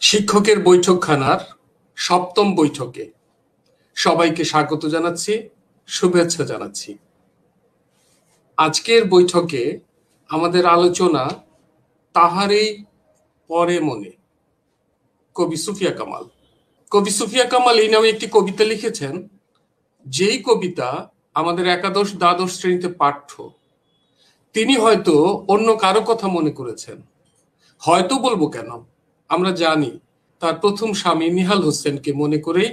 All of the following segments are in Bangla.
শিক্ষকের বৈঠকখানার সপ্তম বৈঠকে সবাইকে স্বাগত জানাচ্ছি, শুভেচ্ছা জানাচ্ছি। আজকের বৈঠকে আমাদের আলোচনা তাহারই পরে মনে, কবি সুফিয়া কামাল। কবি সুফিয়া কামাল এই নামে একটি কবিতা লিখেছেন, যেই কবিতা আমাদের একাদশ দ্বাদশ শ্রেণীতে পাঠ্য। তিনি হয়তো অন্য কারো কথা মনে করেছেন, হয়তো বলবো কেন, আমরা জানি তার প্রথম স্বামী নিহাল হোসেনকে মনে করেই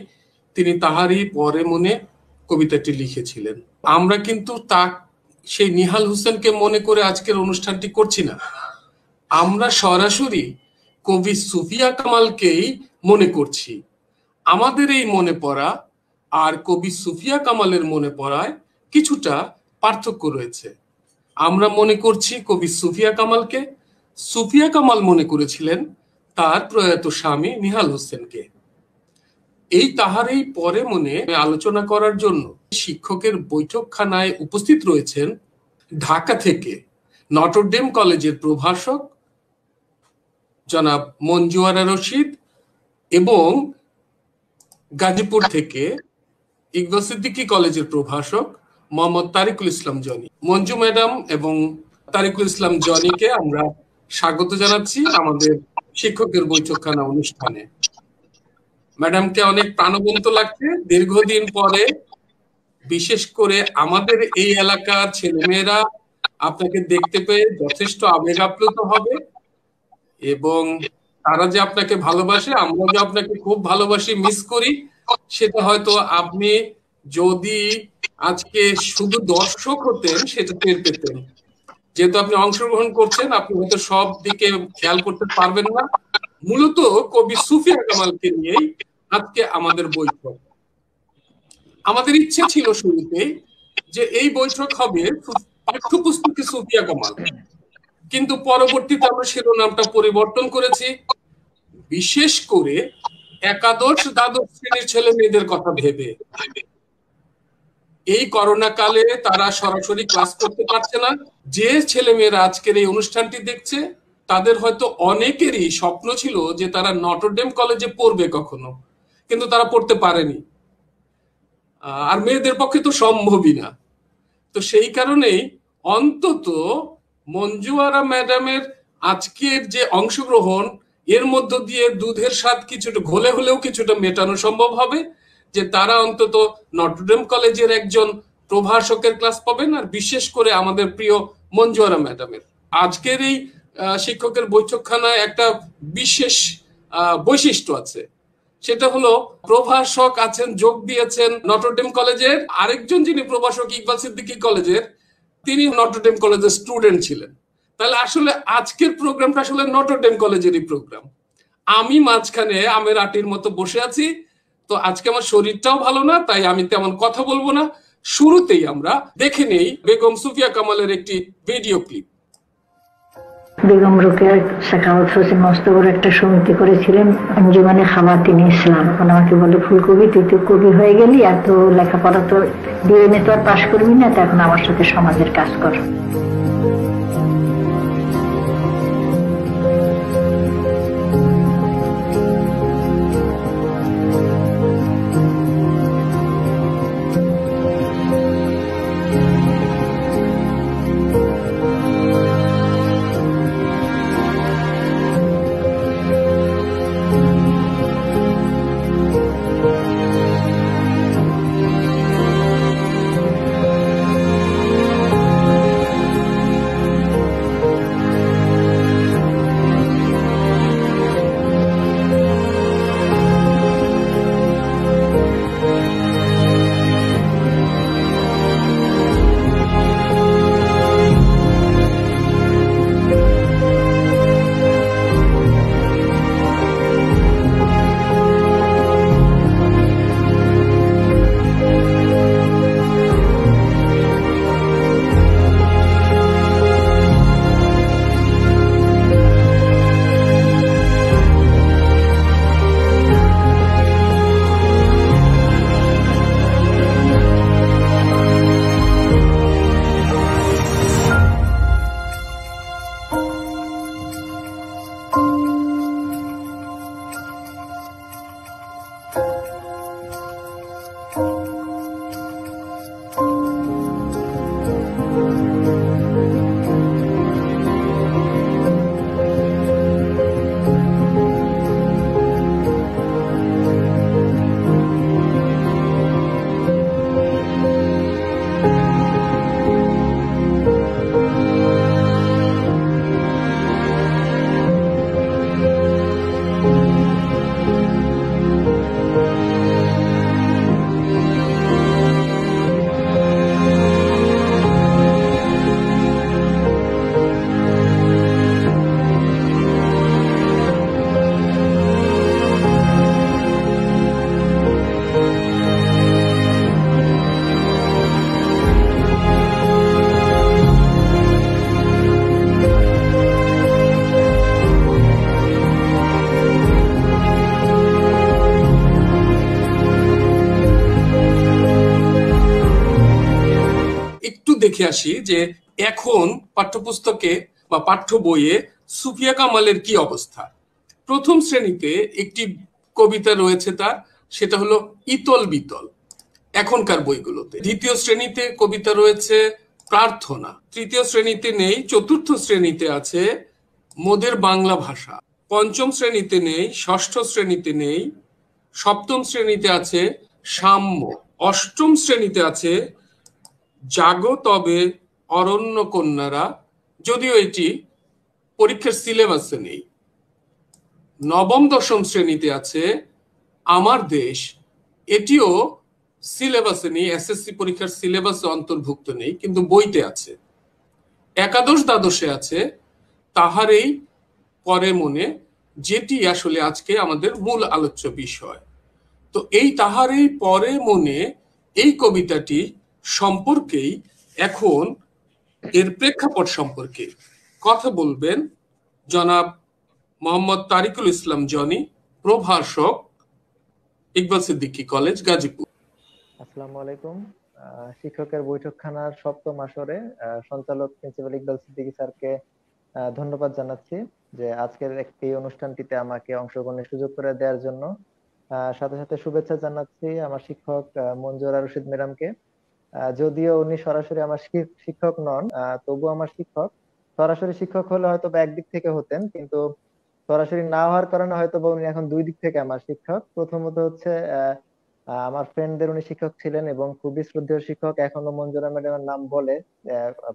তিনি তাহারই পরে মনে কবিতাটি লিখেছিলেন। আমরা কিন্তু সেই নিহাল হোসেনকে মনে করে আজকের অনুষ্ঠানটি করছি না, আমরা সরাসরি কবি সুফিয়া কামালকেই মনে করছি। আমাদের এই মনে পড়া আর কবি সুফিয়া কামালের মনে পড়ায় কিছুটা পার্থক্য রয়েছে। আমরা মনে করছি কবি সুফিয়া কামালকে, সুফিয়া কামাল মনে করেছিলেন তার প্রয়াত স্বামী নিহাল হোসেনকে। এই তাহারই পরে মনে আলোচনা করার জন্য শিক্ষকের বৈঠকখানায় উপস্থিত রয়েছেন ঢাকা থেকে নটরডেম কলেজের প্রভাষক জনাব মঞ্জু আরা রশিদ এবং গাজীপুর থেকে ইকবাল সিদ্দিকী কলেজের প্রভাষক মোহাম্মদ তারিকুল ইসলাম জনি। মঞ্জু ম্যাডাম এবং তারিকুল ইসলাম জনিকে আমরা স্বাগত জানাচ্ছি আমাদের শিক্ষকের বৈঠকখানা অনুষ্ঠানে। ম্যাডামকে অনেক প্রাণবন্ত লাগছে, দীর্ঘদিন পরে, বিশেষ করে আমাদের এই এলাকার ছেলেমেয়েরা আপনাকে দেখতে পেয়ে যথেষ্ট আবেগ আপ্লুত হবে এবং তারা যে আপনাকে ভালোবাসে, আমরা যে আপনাকে খুব ভালোবাসি, মিস করি, সেটা হয়তো আপনি যদি আজকে শুধু দর্শক হতেন সেটা টের পেতেন। যেহেতু আপনি অংশগ্রহণ করছেন, আপনি হয়তো সব দিকে খেয়াল করতে পারবেন না। মূলত কবি সুফিয়া কামালকে নিয়েই আজকে আমাদের বৈঠক। আমাদের ইচ্ছে ছিল শুরুতেই যে এই বৈঠক হবে পাঠ্যপুস্তকে সুফিয়া কামাল, কিন্তু পরবর্তীতে আমরা শিরোনামটা পরিবর্তন করেছি, বিশেষ করে একাদশ দ্বাদশ শ্রেণীর ছেলে মেয়েদের কথা ভেবে। এই করোনা কালে তারা সরাসরি ক্লাস করতে পারছে না। যে ছেলে মেয়েরা আজকের এই অনুষ্ঠানটি দেখছে তাদের হয়তো অনেকেরই স্বপ্ন ছিল যে তারা নটরডেম কলেজে পড়বে কখনো, কিন্তু তারা পড়তে পারেনি, আর মেয়েদের পক্ষে তো সম্ভবই না। তো সেই কারণেই অন্তত মঞ্জু আরা ম্যাডামের আজকের যে অংশগ্রহণ, এর মধ্য দিয়ে দুধের স্বাদ কিছুটা ঘোলে হলেও কিছুটা মেটানো সম্ভব হবে, যে তারা অন্তত নটরডেম কলেজের একজন প্রভাষকের ক্লাস পাবেন, আর বিশেষ করে আমাদের প্রিয় মঞ্জু আরা ম্যাডামের। আজকের এই শিক্ষকের বৈঠকখানায় একটা বিশেষ বৈশিষ্ট্য আছে, সেটা হলো প্রভাষক আছেন, যোগ দিয়েছেন নটরডেম কলেজের। আরেকজন যিনি প্রভাষক ইকবাল সিদ্দিকী কলেজের, তিনি নটরডেম কলেজের স্টুডেন্ট ছিলেন। তাহলে আসলে আজকের প্রোগ্রামটা আসলে নটরডেম কলেজেরই প্রোগ্রাম। আমি মাঝখানে আমের আটির মতো বসে আছি। তো আজকে আমার শরীরটাও ভালো না, তাই আমি তেমন কথা বলবো না। শুরুতেই আমরা দেখে নেই বেগম সুফিয়া কামালের একটি ভিডিও ক্লিপ। বেগম রোকেয়া সাখাওয়াত হোসেন মস্ত বড় একটা সমিতি করেছিলেন, আঞ্জুমানে খাওয়াতিন ইসলাম। এখন আমাকে বলে, ফুলকবি তুই তো কবি হয়ে গেলি, আর তো লেখাপড়া তো ডিএনএ তো আর পাশ করবি না, তো এখন আমার সাথে সমাজের কাজ কর। দেখে আসি যে এখন পাঠ্যপুস্তকে বা পাঠ্য বইয়ে সুফিয়া কামালের কি অবস্থা। প্রথম শ্রেণীতে একটি কবিতা রয়েছে তার, সেটা হলো ইতল বিতল, এখনকার বইগুলোতে। দ্বিতীয় শ্রেণীতে কবিতা রয়েছে প্রার্থনা, তৃতীয় শ্রেণীতে নেই, চতুর্থ শ্রেণীতে আছে মোদের বাংলা ভাষা, পঞ্চম শ্রেণীতে নেই, ষষ্ঠ শ্রেণীতে নেই, সপ্তম শ্রেণীতে আছে সাম্য, অষ্টম শ্রেণীতে আছে জাগো তবে অরণ্য কন্যারা, যদিও এটি পরীক্ষার সিলেবাসে নেই। নবম দশম শ্রেণীতে আছে আমার দেশ, এটিও সিলেবাসে নেই, এসএসসি পরীক্ষার সিলেবাসে অন্তর্ভুক্ত নেই, কিন্তু বইতে আছে। একাদশ দ্বাদশে আছে তাহারেই পরে মনে, যেটি আসলে আজকে আমাদের মূল আলোচ্য বিষয়। তো এই তাহারেই পরে মনে এই কবিতাটি সম্পর্কেই এখন এর প্রেক্ষাপট সম্পর্কে কথা বলবেন জনাব মোহাম্মদ তারিকুল ইসলাম জনি, প্রভাষক, ইকবাল সিদ্দিকী কলেজ, গাজীপুর। আসসালামু আলাইকুম। শিক্ষকের বৈঠকখানার সপ্তম আসরে সঞ্চালক প্রিন্সিপাল ইকবাল সিদ্দিকী স্যারকে ধন্যবাদ জানাচ্ছি যে আজকের এই অনুষ্ঠানটিতে আমাকে অংশগ্রহণের সুযোগ করে দেওয়ার জন্য। সাথে সাথে শুভেচ্ছা জানাচ্ছি আমার শিক্ষক মঞ্জুরা রশিদ ম্যাডামকে। যদিও উনি সরাসরি আমার শিক্ষক নন, তবু আমার শিক্ষক। সরাসরি শিক্ষক হলে হয়তো বা একদিক থেকে হতেন, কিন্তু সরাসরি না হওয়ার কারণে হয়তো বা উনি এখন দুই দিক থেকে আমার শিক্ষক। প্রথমত হচ্ছে আমার ফ্রেন্ডদের উনি শিক্ষক ছিলেন এবং খুবই শ্রদ্ধেয় শিক্ষক, এখনো মঞ্জুরা ম্যাডামের নাম বলে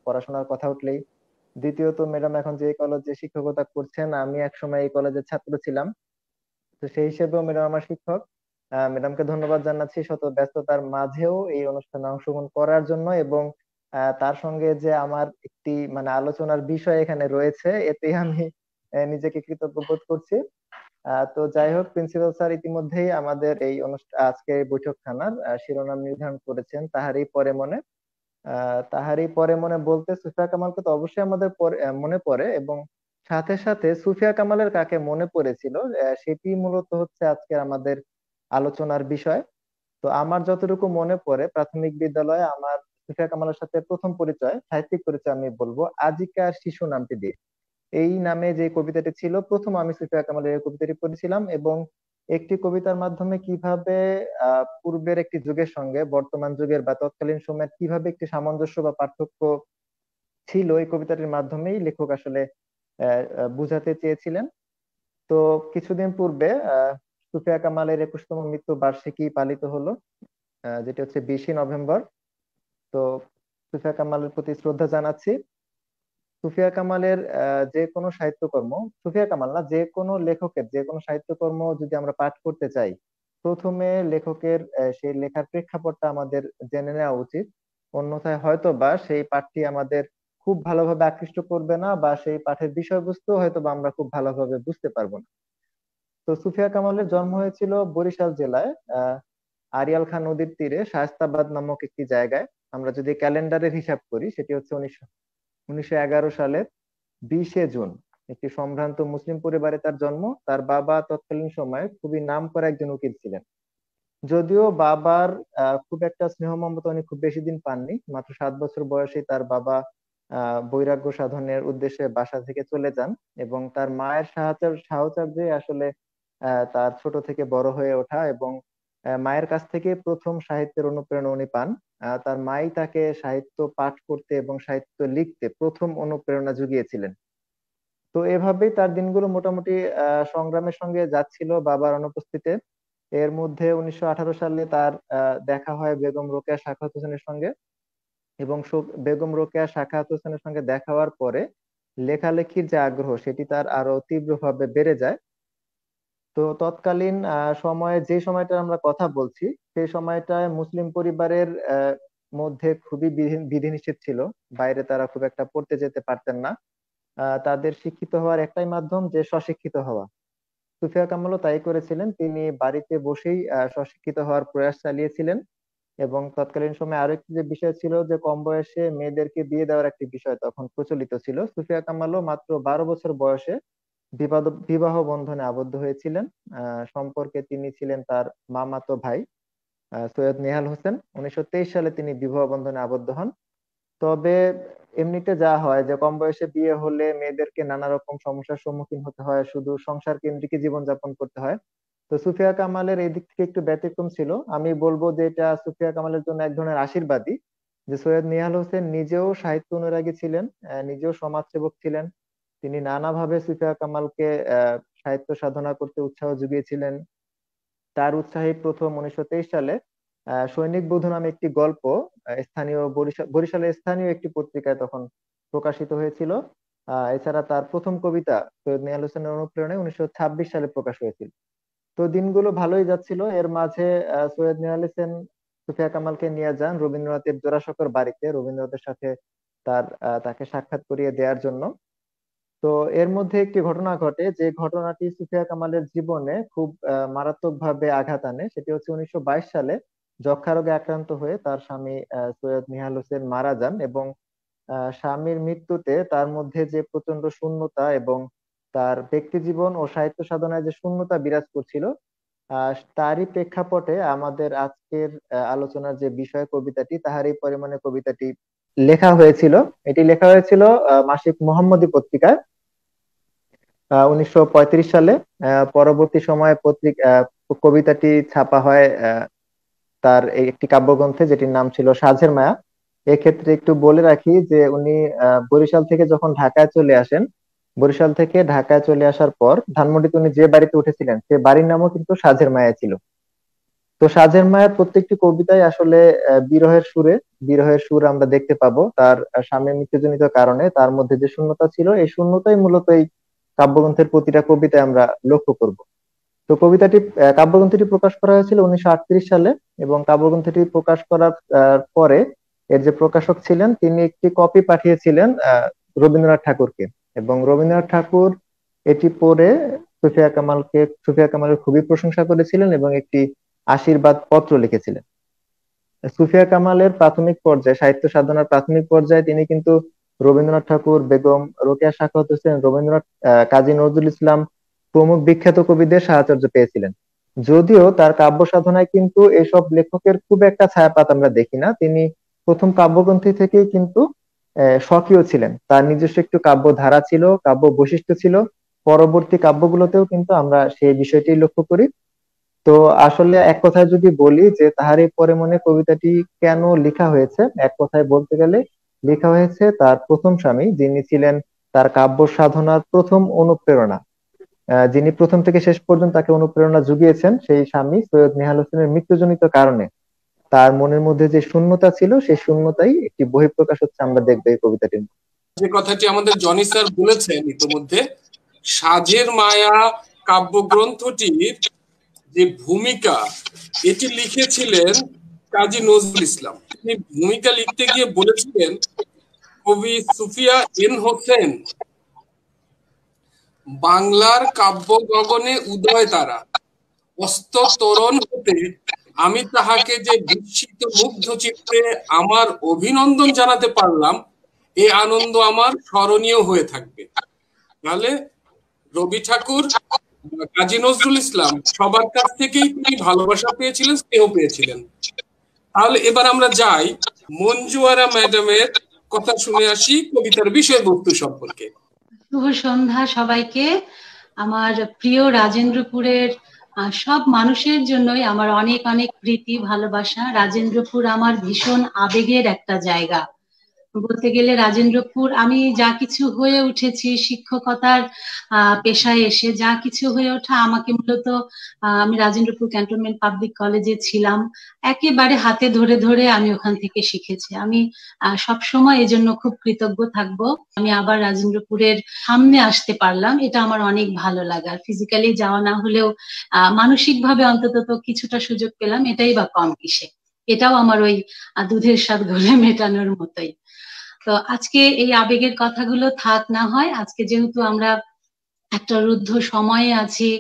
পড়াশোনার কথা উঠলেই। দ্বিতীয়ত ম্যাডাম এখন যে কলেজে শিক্ষকতা করছেন, আমি একসময় এই কলেজের ছাত্র ছিলাম, তো সেই হিসেবেও ম্যাডাম আমার শিক্ষক। ম্যাডামকে ধন্যবাদ জানাচ্ছি শত ব্যস্ততার মাঝেও এই অনুষ্ঠানে অংশগ্রহণ করার জন্য, এবং তার সঙ্গে যে আমার একটি মানে আলোচনার বিষয় এখানে রয়েছে, এতে আমি নিজেকে কৃতজ্ঞ বোধ করছি। তো যাই হোক, প্রিন্সিপাল স্যার ইতিমধ্যেই আমাদের এই অনুষ্ঠান আজকে বৈঠকখানার শিরোনাম নির্ধারণ করেছেন, তাহারই পরে মনে। তাহারই পরে মনে বলতে সুফিয়া কামালকে তো অবশ্যই আমাদের মনে পড়ে, এবং সাথে সাথে সুফিয়া কামালের কাকে মনে পড়েছিল সেটি মূলত হচ্ছে আজকে আমাদের আলোচনার বিষয়। তো আমার যতটুকু মনে পড়ে, প্রাথমিক বিদ্যালয়ে আমার সুফিয়া কামালের সাথে প্রথম পরিচয়, সাহিত্যিক পরিচয় আমি বলবো আজিকার শিশু নামটি দিয়ে। এই নামে যে কবিতাটি ছিল, প্রথম আমি সুফিয়া কামালের এই কবিতাটি পড়েছিলাম, এবং একটি কবিতার মাধ্যমে কিভাবে পূর্বের একটি যুগের সঙ্গে বর্তমান যুগের বা তৎকালীন সময়ের কিভাবে একটি সামঞ্জস্য বা পার্থক্য ছিল, এই কবিতাটির মাধ্যমেই লেখক আসলে বুঝাতে চেয়েছিলেন। তো কিছুদিন পূর্বে সুফিয়া কামালের 21তম মৃত্যু বার্ষিকী পালিত হলো, যেটি হচ্ছে 20 নভেম্বর। তো সুফিয়া কামালের প্রতি শ্রদ্ধা জানাচ্ছি। সুফিয়া কামালের যে কোনো সাহিত্যকর্ম, সুফিয়া কামাল না, যে কোনো লেখকের যে কোনো সাহিত্যকর্ম যদি আমরা পাঠ করতে চাই, প্রথমে লেখকের সেই লেখার প্রেক্ষাপটটা আমাদের জেনে নেওয়া উচিত। অন্যথায় হয়তো বা সেই পাঠটি আমাদের খুব ভালোভাবে আকৃষ্ট করবে না, বা সেই পাঠের বিষয়বস্তু হয়তো বা আমরা খুব ভালোভাবে বুঝতে পারবো না। তো সুফিয়া কামালের জন্ম হয়েছিল বরিশাল জেলায় আড়িয়াল খাঁ নদীর তীরে শায়েস্তাবাদ নামক একটি জায়গায়। আমরা যদি ক্যালেন্ডারের হিসাব করি, সেটি হচ্ছে 1911 সালের 20 জুন। একটি সম্ভ্রান্ত মুসলিম পরিবারে তার জন্ম। তার বাবা তৎকালীন সময়ে খুবই নামকরা একজন উকিল ছিলেন। যদিও বাবার খুব একটা স্নেহ মমতা উনি খুব বেশি দিন পাননি, মাত্র 7 বছর বয়সে তার বাবা বৈরাগ্য সাধনের উদ্দেশ্যে বাসা থেকে চলে যান, এবং তার মায়ের সাহচর্যে আসলে তার ছোট থেকে বড় হয়ে ওঠা, এবং মায়ের কাছ থেকে প্রথম সাহিত্যের অনুপ্রেরণা উনি পান। তার মাই তাকে সাহিত্য পাঠ করতে এবং সাহিত্য লিখতে প্রথম অনুপ্রেরণা জুগিয়েছিলেন। তো এভাবেই তার দিনগুলো মোটামুটি সংগ্রামের সঙ্গে যাচ্ছিল বাবার অনুপস্থিতিতে। এর মধ্যে 1918 সালে তার দেখা হয় বেগম রোকেয়া সাখাওয়াত হোসেনের সঙ্গে, এবং বেগম রোকেয়া সাখাওয়াত হোসেনের সঙ্গে দেখা হওয়ার পরে লেখালেখির যে আগ্রহ, সেটি তার আরো তীব্রভাবে বেড়ে যায়। তো তৎকালীন সময়ে, যে সময়টা আমরা কথা বলছি, সেই সময়টায় মুসলিম পরিবারের মধ্যে খুবই বিধিনিষেধ ছিল। বাইরে তারা খুব একটা পড়তে যেতে পারতেন না। তাদের শিক্ষিত হওয়ার একটাই মাধ্যম যে স্বশিক্ষিত হওয়া। সুফিয়া কামালও তাই করেছিলেন, তিনি বাড়িতে বসেই স্বশিক্ষিত হওয়ার প্রয়াস চালিয়েছিলেন। এবং তৎকালীন সময়ে আরো একটি যে বিষয় ছিল, যে কম বয়সে মেয়েদেরকে বিয়ে দেওয়ার একটি বিষয় তখন প্রচলিত ছিল। সুফিয়া কামালও মাত্র 12 বছর বয়সে বিবাহ বন্ধনে আবদ্ধ হয়েছিলেন। সম্পর্কে তিনি ছিলেন তার মামাতো ভাই সৈয়দ নেহাল হোসেন। 1923 সালে তিনি বিবাহ বন্ধনে আবদ্ধ হন। তবে এমনিতে যা হয় যে কম বয়সে বিয়ে হলে মেয়েদেরকে নানা রকম সমস্যার সম্মুখীন হতে হয়, শুধু সংসার কেন্দ্রিক জীবনযাপন করতে হয়। তো সুফিয়া কামালের এই দিক থেকে একটু ব্যতিক্রম ছিল। আমি বলবো যে এটা সুফিয়া কামালের জন্য এক ধরনের আশীর্বাদই, যে সৈয়দ নিহাল হোসেন নিজেও সাহিত্য অনুরাগী ছিলেন, নিজেও সমাজসেবক ছিলেন। তিনি নানাভাবে সুফিয়া কামালকে সাহিত্য সাধনা করতে উৎসাহ জুগিয়েছিলেন। তার উৎসাহে প্রথম 1923 সালে সৈনিক বধূ নামে একটি গল্প স্থানীয় বরিশালের স্থানীয় একটি পত্রিকায় তখন প্রকাশিত হয়েছিল। এছাড়া তার প্রথম কবিতা সৈয়দ নিহাল হোসেনের অনুপ্রেরণায় 1926 সালে প্রকাশ হয়েছিল। তো দিনগুলো ভালোই যাচ্ছিল। এর মাঝে সৈয়দ নিহাল হোসেন সুফিয়া কামালকে নিয়ে যান রবীন্দ্রনাথের জোড়াসাঁকোর বাড়িতে, রবীন্দ্রনাথের সাথে তাকে সাক্ষাৎ করিয়ে দেওয়ার জন্য। তো এর মধ্যে একটি ঘটনা ঘটে, যে ঘটনাটি সুফিয়া কামালের জীবনে খুব মারাত্মকভাবে আঘাত আনে। সেটি হচ্ছে 1922 সালে যক্ষ্মা রোগে আক্রান্ত হয়ে তার স্বামী সৈয়দ নিহাল হোসেন মারা যান, এবং স্বামীর মৃত্যুতে তার মধ্যে যে প্রচন্ড শূন্যতা এবং তার ব্যক্তি জীবন ও সাহিত্য সাধনায় যে শূন্যতা বিরাজ করছিল, তারই প্রেক্ষাপটে আমাদের আজকের আলোচনার যে বিষয় কবিতাটি, তাহারই পরিমাণে কবিতাটি লেখা হয়েছিল। এটি লেখা হয়েছিল মাসিক মোহাম্মদী পত্রিকায় 1935 সালে। পরবর্তী সময়ে কবিতাটি ছাপা হয় তার একটি কাব্যগ্রন্থে, যেটির নাম ছিল সাঁঝের মায়া। এক্ষেত্রে একটু বলে রাখি যে উনি বরিশাল থেকে যখন ঢাকায় চলে আসেন, বরিশাল থেকে ঢাকায় চলে আসার পর ধানমন্ডিতে উনি যে বাড়িতে উঠেছিলেন সে বাড়ির নামও কিন্তু সাঁঝের মায়া ছিল। তো সাঁঝের মায়ার প্রত্যেকটি কবিতায় আসলে বিরহের সুর আমরা দেখতে পাবো। তার স্বামীর মৃত্যুজনিত কারণে তার মধ্যে যে শূন্যতা ছিল, এই শূন্যতাই মূলত এই কাব্যগ্রন্থের প্রতিটা কবিতায় আমরা লক্ষ্য করব। তো কাব্যগ্রন্থটি প্রকাশ করা হয়েছিল 1938 সালে, এবং কাব্যগ্রন্থটি প্রকাশ করার পরে এর যে প্রকাশক ছিলেন তিনি একটি কপি পাঠিয়েছিলেন রবীন্দ্রনাথ ঠাকুরকে, এবং রবীন্দ্রনাথ ঠাকুর এটি পড়ে সুফিয়া কামালের খুবই প্রশংসা করেছিলেন এবং একটি আশীর্বাদ পত্র লিখেছিলেন। সুফিয়া কামালের প্রাথমিক পর্যায়ে, সাহিত্য সাধনার প্রাথমিক পর্যায়ে তিনি কিন্তু রবীন্দ্রনাথ ঠাকুর, বেগম রোকেয়া সাখাওয়াত হোসেন, রবীন্দ্রনাথ, কাজী নজরুল ইসলাম প্রমুখ বিখ্যাত কবিদের সাহচর্য পেয়েছিলেন। যদিও তার কাব্য সাধনায় কিন্তু এসব লেখকের খুব একটা ছায়াপাত আমরা দেখি না। তিনি প্রথম কাব্যগ্রন্থি থেকেই কিন্তু স্বকীয় ছিলেন, তার নিজস্ব একটু কাব্য ধারা ছিল, কাব্য বৈশিষ্ট্য ছিল। পরবর্তী কাব্যগুলোতেও কিন্তু আমরা সেই বিষয়টি লক্ষ্য করি। তো আসলে এক কথায় যদি বলি যে তাহারই পরে মনে কবিতাটি কেন লেখা হয়েছে, এক কথায় বলতে গেলে লেখা হয়েছে তার প্রথম স্বামী, যিনি ছিলেন তার কাব্য সাধনার প্রথম অনুপ্রেরণা, যিনি প্রথম থেকে শেষ পর্যন্ত তাকে অনুপ্রেরণা জুগিয়েছেন, সেই স্বামী সৈয়দ নিহাল হোসেনের মৃত্যুজনিত কারণে তার মনের মধ্যে যে শূন্যতা ছিল, সেই শূন্যতাই একটি বহিঃপ্রকাশ হচ্ছে আমরা দেখবো এই কবিতাটির মধ্যে। যে কথাটি আমাদের জনি স্যার বলেছেন ইতিমধ্যে, সাঁঝের মায়া কাব্যগ্রন্থটির যে ভূমিকা, এটি লিখেছিলেন কাজী নজরুল ইসলাম। তিনি ভূমিকা লিখতে গিয়ে বলেছিলেন, কবি সুফিয়া এন হোসেন বাংলার কাব্য গগনে উদয় তারা, অস্ত তোরণ হতে আমি তাহাকে যে বিস্মিত মুগ্ধ চিত্তে আমার অভিনন্দন জানাতে পারলাম, এ আনন্দ আমার স্মরণীয় হয়ে থাকবে। তাহলে রবি ঠাকুর, কাজী নজরুল ইসলাম সবার কাছ থেকেই তিনি ভালোবাসা পেয়েছিলেন, স্নেহ পেয়েছিলেন। তাহলে এবার আমরা যাই মঞ্জুয়ারা ম্যাডামের কথা শুনে আসি কবিতার বিষয়বস্তু সম্পর্কে। শুভ সন্ধ্যা সবাইকে। আমার প্রিয় রাজেন্দ্রপুরের সব মানুষের জন্যই আমার অনেক অনেক প্রীতি ভালোবাসা। রাজেন্দ্রপুর আমার ভীষণ আবেগের একটা জায়গা। বলতে গেলে রাজেন্দ্রপুর আমি যা কিছু হয়ে উঠেছি শিক্ষকতার পেশায় এসে, যা কিছু হয়ে ওঠা আমাকে মূলত আমি রাজেন্দ্রপুর ক্যান্টনমেন্ট পাবলিক কলেজে ছিলাম, একেবারে হাতে ধরে ধরে আমি ওখান থেকে শিখেছি। আমি সব সময় এজন্য খুব কৃতজ্ঞ থাকবো। আমি আবার রাজেন্দ্রপুরের সামনে আসতে পারলাম, এটা আমার অনেক ভালো লাগা। ফিজিক্যালি যাওয়া না হলেও মানসিক ভাবে অন্তত তো কিছুটা সুযোগ পেলাম, এটাই বা কম কিসে। এটাও আমার ওই দুধের স্বাদ ঘোলে মেটানোর মতোই। তো আজকে এই আবেগের কথাগুলো থাক না হয়, আজকে যেহেতু আমরা একটা রুদ্ধ সময়ে আছি,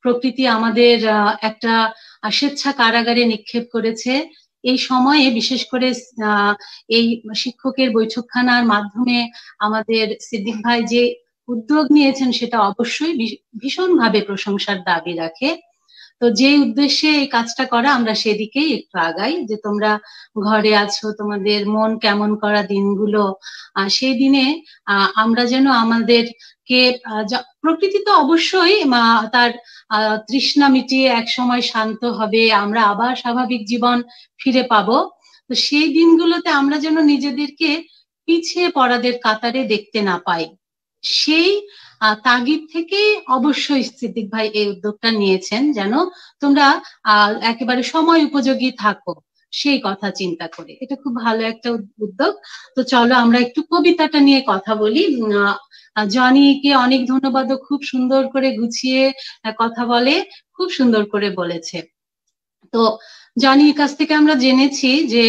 প্রকৃতি আমাদের একটা স্বেচ্ছা কারাগারে নিক্ষেপ করেছে। এই সময়ে বিশেষ করে এই শিক্ষকের বৈঠকখানার মাধ্যমে আমাদের সিদ্দিক ভাই যে উদ্যোগ নিয়েছেন সেটা অবশ্যই ভীষণভাবে প্রশংসার দাবি রাখে। তো যে উদ্দেশ্যে এই কাজটা করা, আমরা সেদিকেই একটু আগাই, যে তোমরা ঘরে আছো, তোমাদের মন কেমন করা দিনগুলো, সেই দিনে আমরা যেন আমাদেরকে প্রকৃতি তো অবশ্যই তার তৃষ্ণা মিটিয়ে এক সময় শান্ত হবে, আমরা আবার স্বাভাবিক জীবন ফিরে পাবো। তো সেই দিনগুলোতে আমরা যেন নিজেদেরকে পিছিয়ে পড়াদের কাতারে দেখতে না পাই, সেই তাগিদ থেকেই অবশ্যই সিদ্দিক ভাই এই উদ্যোগটা নিয়েছেন, যেন তোমরা একেবারে সময় উপযোগী থাকো, সেই কথা চিন্তা করে। এটা খুব ভালো একটা উদ্যোগ। তো চলো আমরা একটু কবিতাটা নিয়ে কথা বলি। জনিকে অনেক ধন্যবাদ, খুব সুন্দর করে গুছিয়ে কথা বলে, খুব সুন্দর করে বলেছে। তো জনির কাছ থেকে আমরা জেনেছি যে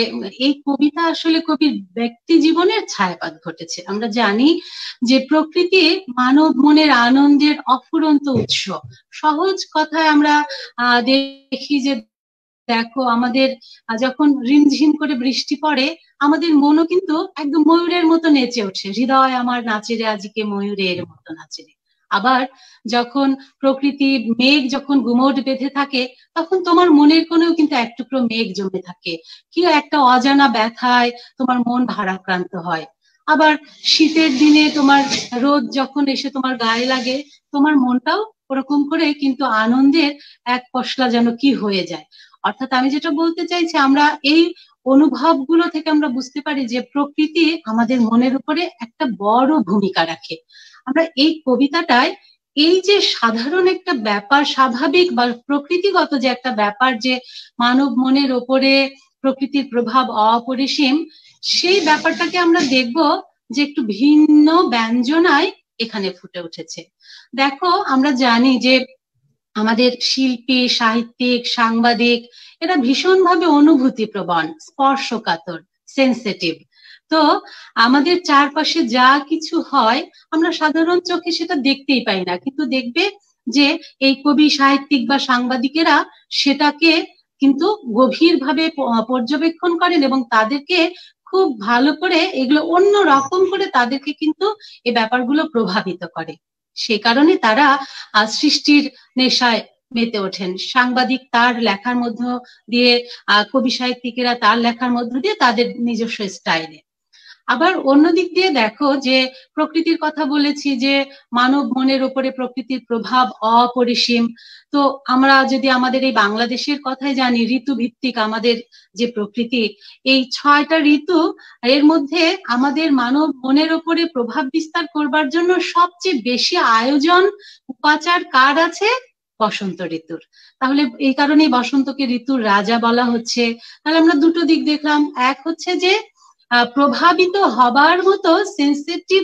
এই কবিতা আসলে কবির ব্যক্তি জীবনের ছায়াপাত ঘটেছে। আমরা জানি যে প্রকৃতি মানব মনের আনন্দের অফুরন্ত উৎস। সহজ কথায় আমরা দেখি যে দেখো, আমাদের যখন রিমঝিম করে বৃষ্টি পড়ে, আমাদের মনও কিন্তু একদম ময়ূরের মতো নেচে ওঠে, হৃদয় আমার নাচে রে আজকে ময়ূরের মতো নাচে রে। আবার যখন প্রকৃতি মেঘ যখন গুমোট বেঁধে থাকে, তখন তোমার মনের কোণেও কিন্তু এক টুকরো মেঘ জমে থাকে, কি একটা অজানা ব্যথায় তোমার মন ভারাক্রান্ত হয়। আবার শীতের দিনে তোমার রোদ যখন এসে তোমার গায়ে লাগে, তোমার মনটাও ওরকম করে কিন্তু আনন্দের এক পশলা যেন কি হয়ে যায়। অর্থাৎ আমি যেটা বলতে চাইছি, আমরা এই অনুভবগুলো থেকে আমরা বুঝতে পারি যে প্রকৃতি আমাদের মনের উপরে একটা বড় ভূমিকা রাখে। আমরা এই কবিতাটায় এই যে সাধারণ একটা ব্যাপার, স্বাভাবিক বা প্রকৃতিগত যে একটা ব্যাপার, যে মানব মনের ওপরে প্রকৃতির প্রভাব অপরিসীম, সেই ব্যাপারটাকে আমরা দেখব যে একটু ভিন্ন ব্যঞ্জনায় এখানে ফুটে উঠেছে। দেখো, আমরা জানি যে আমাদের শিল্পী, সাহিত্যিক, সাংবাদিক এরা ভীষণভাবে অনুভূতিপ্রবণ, স্পর্শকাতর, সেন্সিটিভ। তো আমাদের চারপাশে যা কিছু হয় আমরা সাধারণ চোখে সেটা দেখতেই পাই না, কিন্তু দেখবে যে এই কবি, সাহিত্যিক বা সাংবাদিকেরা সেটাকে কিন্তু গভীরভাবে পর্যবেক্ষণ করেন এবং তাদেরকে খুব ভালো করে এগুলো অন্য রকম করে তাদেরকে কিন্তু এই ব্যাপারগুলো প্রভাবিত করে। সে কারণে তারা সৃষ্টির নেশায় মেতে ওঠেন। সাংবাদিক তার লেখার মধ্য দিয়ে, কবি সাহিত্যিকেরা তার লেখার মধ্য দিয়ে তাদের নিজস্ব স্টাইলে। আবার অন্যদিক দিয়ে দেখো যে প্রকৃতির কথা বলেছি, যে মানব মনের উপরে প্রকৃতির প্রভাব অপরিসীম। তো আমরা যদি আমাদের এই বাংলাদেশের কথাই জানি, ঋতুভিত্তিক আমাদের যে প্রকৃতি, এই 6টা ঋতু, এর মধ্যে আমাদের মানব মনের উপরে প্রভাব বিস্তার করবার জন্য সবচেয়ে বেশি আয়োজন উপাচার কার আছে? বসন্ত ঋতুর। তাহলে এই কারণেই বসন্তকে ঋতুর রাজা বলা হচ্ছে। তাহলে আমরা দুটো দিক দেখলাম, এক হচ্ছে যে প্রভাবিত হবার মতো সেন্সিটিভ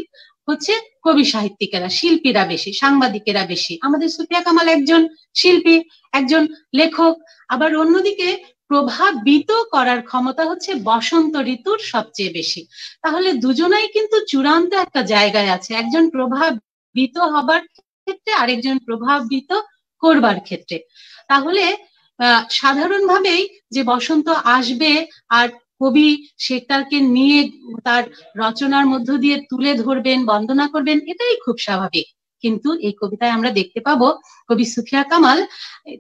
হচ্ছে কবি সাহিত্যিকেরা, শিল্পীরা বেশি, সাংবাদিকেরা বেশি। আমাদের সুফিয়া কামাল একজন শিল্পী, একজন লেখক। আবার অন্যদিকে প্রভাবিত করার ক্ষমতা হচ্ছে বসন্ত ঋতুর সবচেয়ে বেশি। তাহলে দুজনাই কিন্তু চূড়ান্ত একটা জায়গায় আছে, একজন প্রভাবিত হবার ক্ষেত্রে, আরেকজন প্রভাবিত করবার ক্ষেত্রে। তাহলে সাধারণভাবেই যে বসন্ত আসবে আর কবি সেটাকে নিয়ে তার রচনার মধ্য দিয়ে তুলে ধরবেন, বন্দনা করবেন, এটাই খুব স্বাভাবিক। কিন্তু এই কবিতায় আমরা দেখতে পাবো কবি সুফিয়া কামাল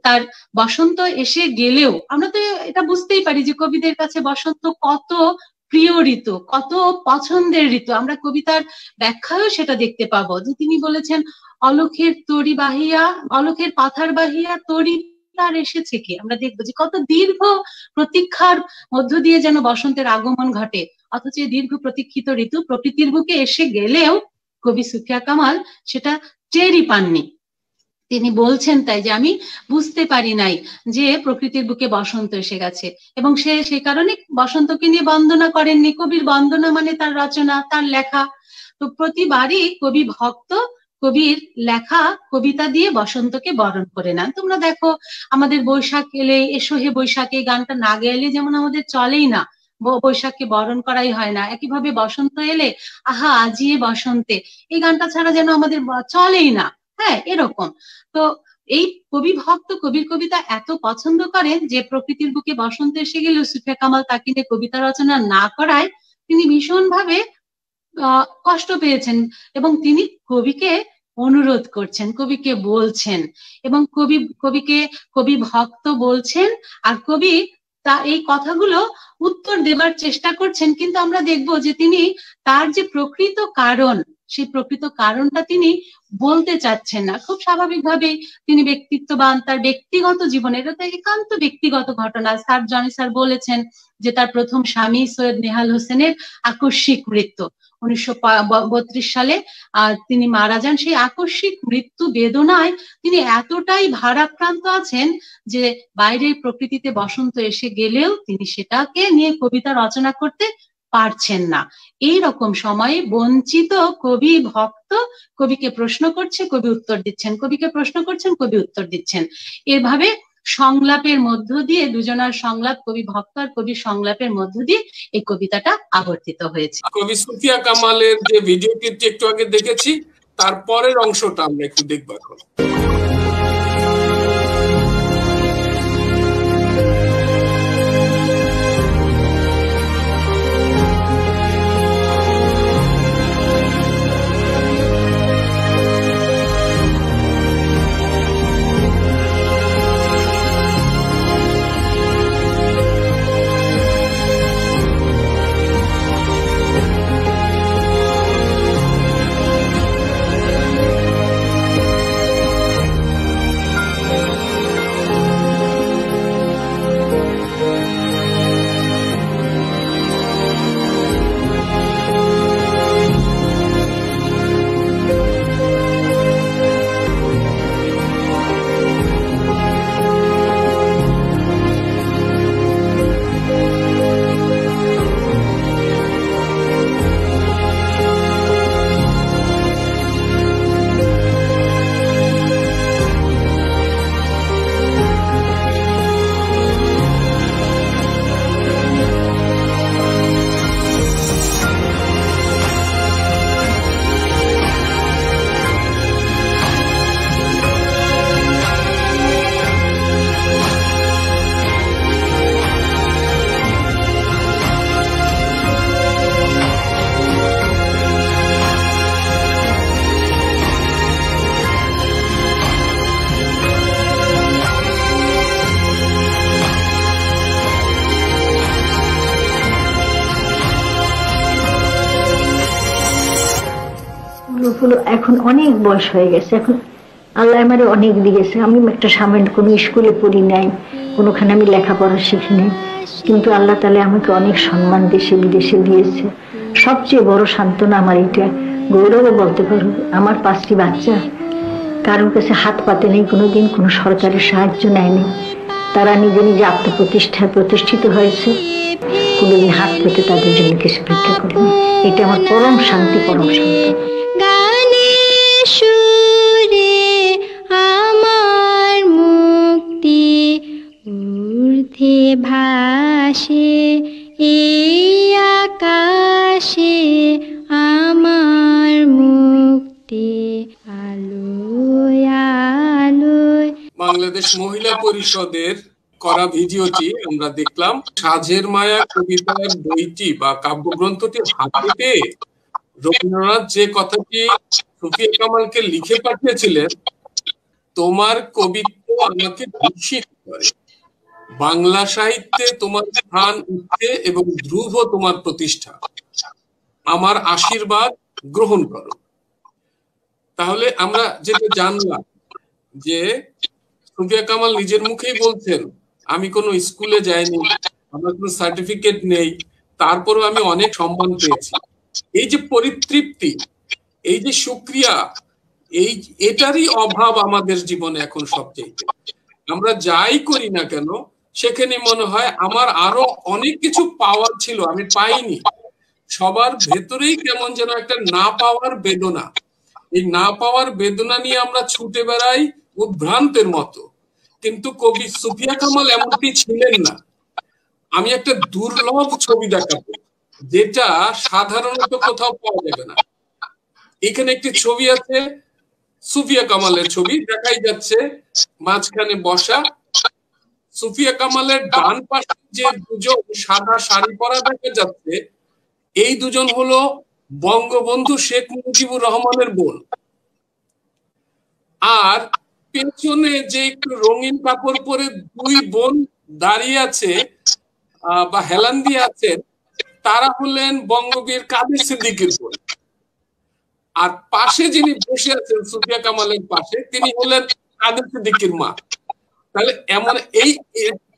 তার বসন্ত এসে গেলেও আমরা তো এটা বুঝতেই পারি যে কবিদের কাছে বসন্ত কত প্রিয় ঋতু, কত পছন্দের ঋতু। আমরা কবিতার ব্যাখ্যায়ও সেটা দেখতে পাবো যে তিনি বলেছেন, অলখের তরি বাহিয়া, অলখের পাথার বাহিয়া তরি তার এসেছে কি। আমরা দেখবো যে কত দীর্ঘ প্রতীক্ষার মধ্য দিয়ে যেন বসন্তের আগমন ঘটে, অথচ এই দীর্ঘ প্রতীক্ষিত ঋতু প্রকৃতির বুকে এসে গেলেও কবি সুফিয়া কামাল সেটা টেরই পাননি। তিনি বলছেন তাই যে আমি বুঝতে পারি নাই যে প্রকৃতির বুকে বসন্ত এসে গেছে, এবং সে কারণে বসন্তকে নিয়ে বন্দনা করেননি। কবির বন্দনা মানে তার রচনা, তার লেখা। তো প্রতিবারই কবি ভক্ত কবির লেখা কবিতা দিয়ে বসন্তকে বরণ করে নেন। তোমরা দেখো, আমাদের বৈশাখ এলে এসো হে বৈশাখ, এই গানটা না গেলে যেমন আমাদের চলেই না, বৈশাখকে বরণ করাই হয় না। একইভাবে বসন্ত এলে আহা আজিয়ে বসন্তে, এই গানটা ছাড়া যেন আমাদের চলেই না। হ্যাঁ, এরকম। তো এই কবি ভক্ত কবির কবিতা এত পছন্দ করেন যে প্রকৃতির বুকে বসন্ত এসে গেলেও সুফিয়া কামাল তাকে নিয়ে কবিতা রচনা না করায় তিনি ভীষণভাবে কষ্ট পেয়েছেন, এবং তিনি কবিকে অনুরোধ করছেন, কবিকে বলছেন, এবং কবি ভক্ত বলছেন, আর কবি এই কথাগুলো উত্তর দেবার চেষ্টা করছেন। কিন্তু আমরা দেখব যে তিনি তার যে প্রকৃত কারণ, সেই প্রকৃত কারণটা তিনি বলতে চাচ্ছেন না। খুব স্বাভাবিকভাবেই তিনি ব্যক্তিত্ববান, তার ব্যক্তিগত জীবনে, এটা তো একান্ত ব্যক্তিগত ঘটনা। জনি স্যার বলেছেন যে তার প্রথম স্বামী সৈয়দ নেহাল হোসেনের আকস্মিক মৃত্যু 1932 সালে তিনি মারা যান। সেই আকস্মিক মৃত্যু বেদনায় তিনি এতটাই ভারাক্রান্ত আছেন যে বাইরের প্রকৃতিতে বসন্ত এসে গেলেও তিনি সেটাকে নিয়ে কবিতা রচনা করতে পারছেন না। এই রকম সময়ে বঞ্চিত কবি ভক্ত কবিকে প্রশ্ন করছে, কবি উত্তর দিচ্ছেন, কবিকে প্রশ্ন করছেন, কবি উত্তর দিচ্ছেন। এভাবে সংলাপের মধ্য দিয়ে, দুজনার সংলাপ, কবি ভক্ত আর কবি সংলাপের মধ্য দিয়ে এই কবিতাটা আবর্তিত হয়েছে। কবি সুফিয়া কামালের যে ভিডিও ক্লিপটি একটু আগে দেখেছি, তারপরের অংশটা আমরা একটু দেখব এখন। এখন অনেক বয়স হয়ে গেছে, এখন আল্লাহ আমারে অনেক দিয়েছে। আমি একটা সামান্য কোনো স্কুলে পড়ি নাই, কোনোখানে আমি লেখাপড়া শিখি নাই, কিন্তু আল্লাহ তাআলা আমাকে অনেক সম্মান দেশে বিদেশে দিয়েছে। সবচেয়ে বড় সান্ত্বনা আমার এটা, গৌরবে বলতে পারো আমার 5টি বাচ্চা কারোর কাছে হাত পাতে নেই, কোনোদিন কোনো সরকারের সাহায্য নেয়নি। তারা নিজে নিজে আত্মপ্রতিষ্ঠায় প্রতিষ্ঠিত হয়েছে, কোনোদিন হাত পেতে তাদের জন্য কিছু ভিক্ষা করেনি। এটা আমার পরম শান্তি, পরম শান্তি। সুরে আমার মুক্তি ঊর্ধ্বে ভাসে এই আকাশে, আমার মুক্তি আলোয় আলোয়। বাংলাদেশ মহিলা পরিষদের করা ভিডিওটি আমরা দেখলাম। সাঁঝের মায়া কবিতার বইটি বা কাব্যগ্রন্থটি হাতে পেয়ে রবীন্দ্রনাথ যে কথাটি সুফিয়া কামালকে লিখে পাঠিয়েছিলেন, তোমার কবিত্ব আমাকে বিস্মিত করে, বাংলা সাহিত্যে তোমার স্থান উঠে এবং ধ্রুব তোমার প্রতিষ্ঠা, আমার আশীর্বাদ গ্রহণ করো। তাহলে আমরা যেটা জানলাম যে সুফিয়া কামাল নিজের মুখেই বলছেন, আমি কোনো স্কুলে যাইনি, আমার কোনো সার্টিফিকেট নেই, তারপরেও আমি অনেক সম্মান পেয়েছি। এই যে পরিতৃপ্তি, এই যে শুকরিয়া, এটারই অভাব আমাদের জীবনে এখন সবচেয়ে। আমরা যাই করি না কেন সেখানে মনে হয় আমার আরো অনেক কিছু পাওয়ার ছিল, আমি পাইনি। সবার ভেতরেই কেমন যেন একটা না পাওয়ার বেদনা, এই না পাওয়ার বেদনা নিয়ে আমরা ছুটে বেড়াই উদ্ভ্রান্তের মতো। কিন্তু কবি সুফিয়া কামাল এমনটি ছিলেন না। আমি একটা দুর্লভ ছবি দেখাবো যেটা সাধারণত কোথাও পাওয়া যাবে না। এখানে একটি ছবি আছে, সুফিয়া কামালের ছবি দেখাই যাচ্ছে, মাঝখানে বসা। সুফিয়া কামালের ডান পাশে যে দুজন সাদা শাড়ি পরা দেখা যাচ্ছে, এই দুজন হলো বঙ্গবন্ধু শেখ মুজিবুর রহমানের বোন। আর পেছনে যে একটু রঙিন কাপড় পরে দুই বোন দাঁড়িয়ে আছে বা হেলান দিয়ে আছেন, তারা হলেন বঙ্গবীর কাদের সিদ্দিকীর বোন। আর পাশে যিনি বসে আছেন সুফিয়া কামালের পাশে, তিনি হলেন কাদের সিদ্দিকীর মা। তাহলে এমন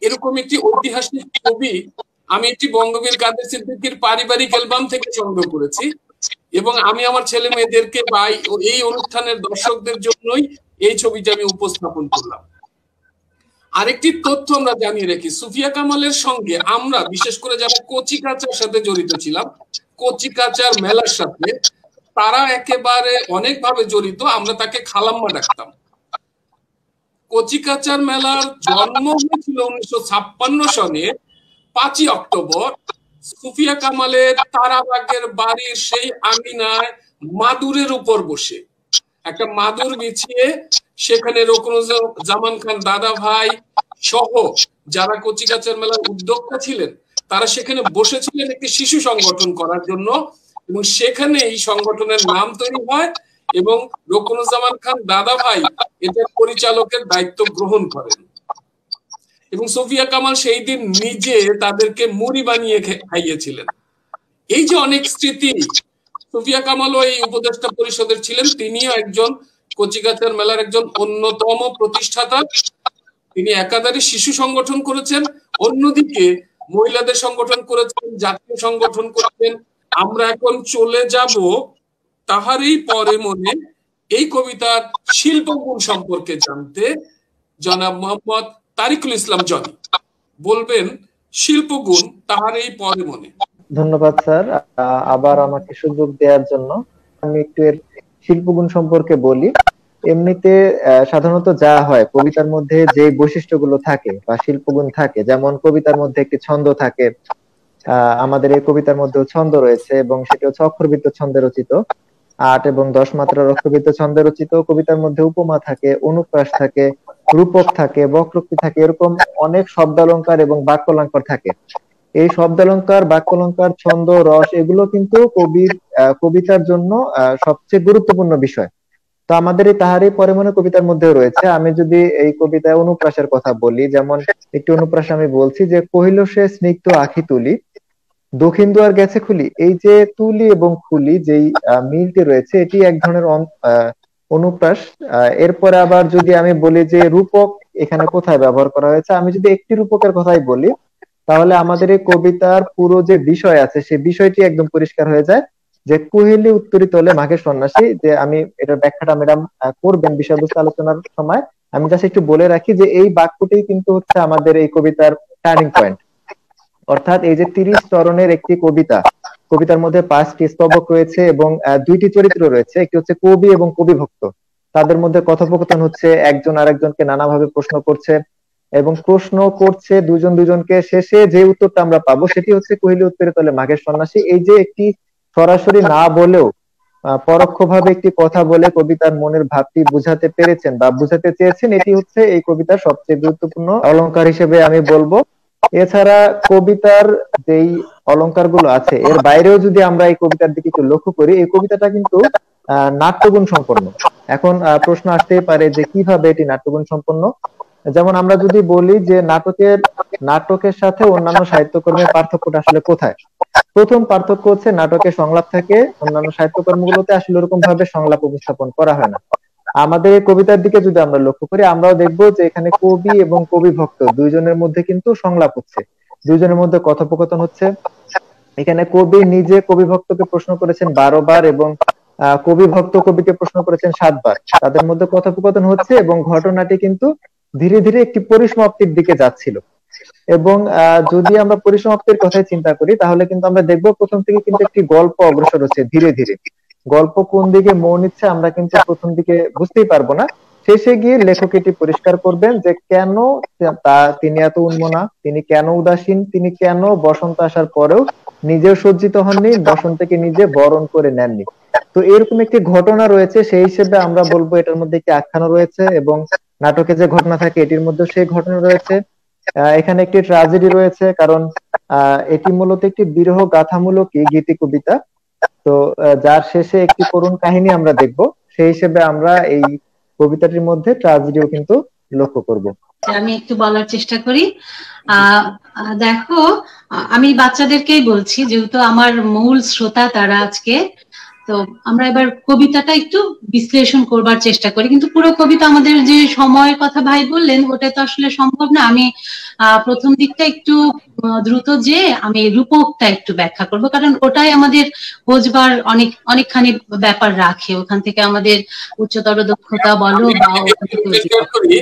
এরকম একটি ঐতিহাসিক ছবি আমি একটি বঙ্গবীর কাদের সিদ্দিকীর পারিবারিক অ্যালবাম থেকে সংগ্রহ করেছি, এবং আমি আমার ছেলে মেয়েদেরকে বা এই অনুষ্ঠানের দর্শকদের জন্যই এই ছবিটা আমি উপস্থাপন করলাম। আরেকটি তথ্য আমরা জানিয়ে রাখি, সুফিয়া কামালের সঙ্গে আমরা বিশেষ করে যারা কচিকাচার সাথে জড়িত ছিলাম, কচিকাচার মেলার সাথে, তারা একেবারে অনেকভাবে জড়িত। আমরা তাকে খালাম্মা ডাকতাম। কচিকাচার মেলার জন্ম হয়েছিল 1956 সনে 5ই অক্টোবর। সুফিয়া কামালের তারাবাগের বাড়ির সেই আঙিনায় মাদুরের উপর বসে, একটা মাদুর বিছিয়ে, সেখানে রুকনুজ্জামান খান দাদা ভাই সহ যারা কচিকাচার মেলার উদ্যোক্তা ছিলেন, তারা সেখানে বসেছিলেন একটি শিশু সংগঠন করার জন্য, এবং সেখানে এই সংগঠনের নাম তৈরি হয় এবং রুকনুজ্জামান খান দাদা ভাই এটার পরিচালকের দায়িত্ব গ্রহণ করেন। এবং সুফিয়া কামাল সেই দিন নিজে তাদেরকে মুড়ি বানিয়ে খাইয়েছিলেন। এই যে অনেক স্মৃতি। সুফিয়া কামালও এই উপদেষ্টা পরিষদের ছিলেন, তিনিও একজন কচিকাচার মেলার একজন অন্যতম প্রতিষ্ঠাতা। তিনি একাধারে শিশু সংগঠন করেছেন, অন্যদিকে মহিলাদের সংগঠন করেছেন, জাতীয় সংগঠন করেছেন। আমরা এখন চলে যাব তাহারই পরে মনে, এই কবিতার শিল্পগুণ সম্পর্কে জানতে। জনাব মোহাম্মদ তারিকুল ইসলাম জনি বলবেন শিল্পগুণ তাহারই পরে মনে। ধন্যবাদ স্যার, আবার আমাকে সুযোগ দেওয়ার জন্য। আমি একটু এর শিল্পগুণ সম্পর্কে বলি। এমনিতে সাধারণত যা হয়, কবিতার মধ্যে যে বৈশিষ্ট্যগুলো থাকে বা শিল্পগুণ থাকে, যেমন কবিতার মধ্যে একটি ছন্দ থাকে, আমাদের এই কবিতার মধ্যেও ছন্দ রয়েছে এবং সেটি হচ্ছে অক্ষরবৃত্ত ছন্দে রচিত, 8 এবং 10 মাত্রার অক্ষরবৃত্ত ছন্দে রচিত। কবিতার মধ্যে উপমা থাকে, অনুপ্রাস থাকে, রূপক থাকে, বক্রোক্তি থাকে, এরকম অনেক শব্দালঙ্কার এবং বাক্যালঙ্কার থাকে। এই শব্দালঙ্কার, বাক্যালঙ্কার, ছন্দ, রস এগুলো কিন্তু কবিতার জন্য সবচেয়ে গুরুত্বপূর্ণ বিষয়। তো আমাদের এই তাহারই পরে মনে কবিতার মধ্যেও রয়েছে। আমি যদি এই কবিতায় অনুপ্রাসের কথা বলি, যেমন একটি অনুপ্রাস আমি বলছি যে, কহিল সে স্নিগ্ধ আখি তুলি, দক্ষিণ দুয়ার গেছে খুলি। এই যে তুলি এবং খুলি যেই মিলটি রয়েছে, এটি এক ধরনের অনুপ্রাস। এরপরে আবার যদি আমি বলি যে রূপক এখানে কোথায় ব্যবহার করা হয়েছে, আমি যদি একটি রূপকের কথাই বলি, তাহলে আমাদের এই কবিতার পুরো যে বিষয় আছে সেই বিষয়টি একদম পরিষ্কার হয়ে যায়। যে কুহেলি উত্তরি তলে মাঘের সন্ন্যাসী, যে আমি এটার ব্যাখ্যাটা ম্যাডাম করবেন বিষয়বস্তু আলোচনার সময়। আমি জাস্ট একটু বলে রাখি যে এই বাক্যটি কিন্তু হচ্ছে আমাদের এই কবিতার টার্নিং পয়েন্ট। অর্থাৎ এই যে 30 চরণের একটি কবিতা, কবিতার মধ্যে 5টি স্তবক রয়েছে এবং 2টি চরিত্র রয়েছে, একটি হচ্ছে কবি এবং কবিভক্ত। তাদের মধ্যে কথোপকথন হচ্ছে, একজন আরেকজনকে নানাভাবে প্রশ্ন করছে এবং প্রশ্ন করছে দুজন দুজনকে। শেষে যে উত্তরটা আমরা পাবো সেটি হচ্ছে কহিলি উত্তরে তলে মাঘের সন্ন্যাসী। এই যে একটি সরাসরি না বলেও পরোক্ষভাবে একটি কথা বলে কবিতার মনের ভাবটি বুঝাতে পেরেছেন বা বুঝাতে চেয়েছেন, এটি হচ্ছে এই কবিতার সবচেয়ে গুরুত্বপূর্ণ অলংকার হিসেবে আমি বলবো। এছাড়া কবিতার যেই অলংকারগুলো আছে, এর বাইরেও যদি আমরা এই কবিতার দিকে একটু লক্ষ্য করি, এই কবিতাটা কিন্তু নাট্যগুণ সম্পন্ন। এখন প্রশ্ন আসতেই পারে যে কিভাবে এটি নাট্যগুণ সম্পন্ন। যেমন আমরা যদি বলি যে নাটকের সাথে অন্যান্য সাহিত্যকর্মের পার্থক্যটা আসলে কোথায়, প্রথম পার্থক্য হচ্ছে নাটকে সংলাপ থাকে, অন্যান্য সাহিত্যকর্মগুলোতে আসলে ওরকম ভাবে সংলাপ উপস্থাপন করা হয় না। আমাদের এই কবিতার দিকে যদি আমরা লক্ষ্য করি, আমরাও দেখবো যে এখানে কবি এবং কবিভক্ত দুইজনের মধ্যে কিন্তু সংলাপ হচ্ছে, দুইজনের মধ্যে কথোপকথন হচ্ছে। এখানে কবি নিজে কবিভক্তকে প্রশ্ন করেছেন 12 বার এবং কবিভক্ত কবিকে প্রশ্ন করেছেন 7 বার। তাদের মধ্যে কথোপকথন হচ্ছে এবং ঘটনাটি কিন্তু ধীরে ধীরে একটি পরিসমাপ্তির দিকে যাচ্ছিল। এবং যদি আমরা পরিসমাপ্তির কথাই চিন্তা করি, তাহলে কিন্তু আমরা দেখবো প্রথম থেকে কিন্তু একটি গল্প অগ্রসর হচ্ছে ধীরে ধীরে। গল্প কোন দিকে মোড় নিচ্ছে আমরা কিন্তু প্রথম দিকে বুঝতেই পারবো না। শেষে গিয়ে লেখক এটি পরিষ্কার করবেন যে কেন তিনি এত উন্মনা, তিনি কেন উদাসীন, তিনি কেন বসন্ত আসার পরেও নিজেও সজ্জিত হননি, বসন্তকে নিজে বরণ করে নেননি। তো এরকম একটি ঘটনা রয়েছে, সেই হিসেবে আমরা বলবো এটার মধ্যে একটি আখ্যানও রয়েছে এবং নাটকে যে ঘটনা থাকে এটির মধ্যে সেই ঘটনা রয়েছে। এখানে একটি ট্র্যাজেডি রয়েছে, কারণ এটি মূলত একটি বিরহ গাথামূলক গীতি কবিতা। তো যার শেষে একটি করুণ কাহিনী আমরা দেখব। সেই হিসেবে আমরা এই কবিতাটির মধ্যে ট্র্যাজেডিও কিন্তু লক্ষ্য করব। আমি একটু বলার চেষ্টা করি। দেখো, আমি বাচ্চাদেরকেই বলছি, যেহেতু আমার মূল শ্রোতা তারা আজকে, তো আমরা এবার কবিতাটা একটু বিশ্লেষণ করবার চেষ্টা করি। কিন্তু পুরো কবিতা, আমাদের যে সময়ের কথা ভাই বললেন, ওটা তো আসলে সম্ভব না। আমি প্রথম দিকটা একটু দ্রুত যে আমি রূপকটা একটু ব্যাখ্যা করব, কারণ ওটাই আমাদের বোঝবার অনেকখানি ব্যাপার রাখে। ওখান থেকে আমাদের উচ্চতর দক্ষতা বলো বা ওখান থেকে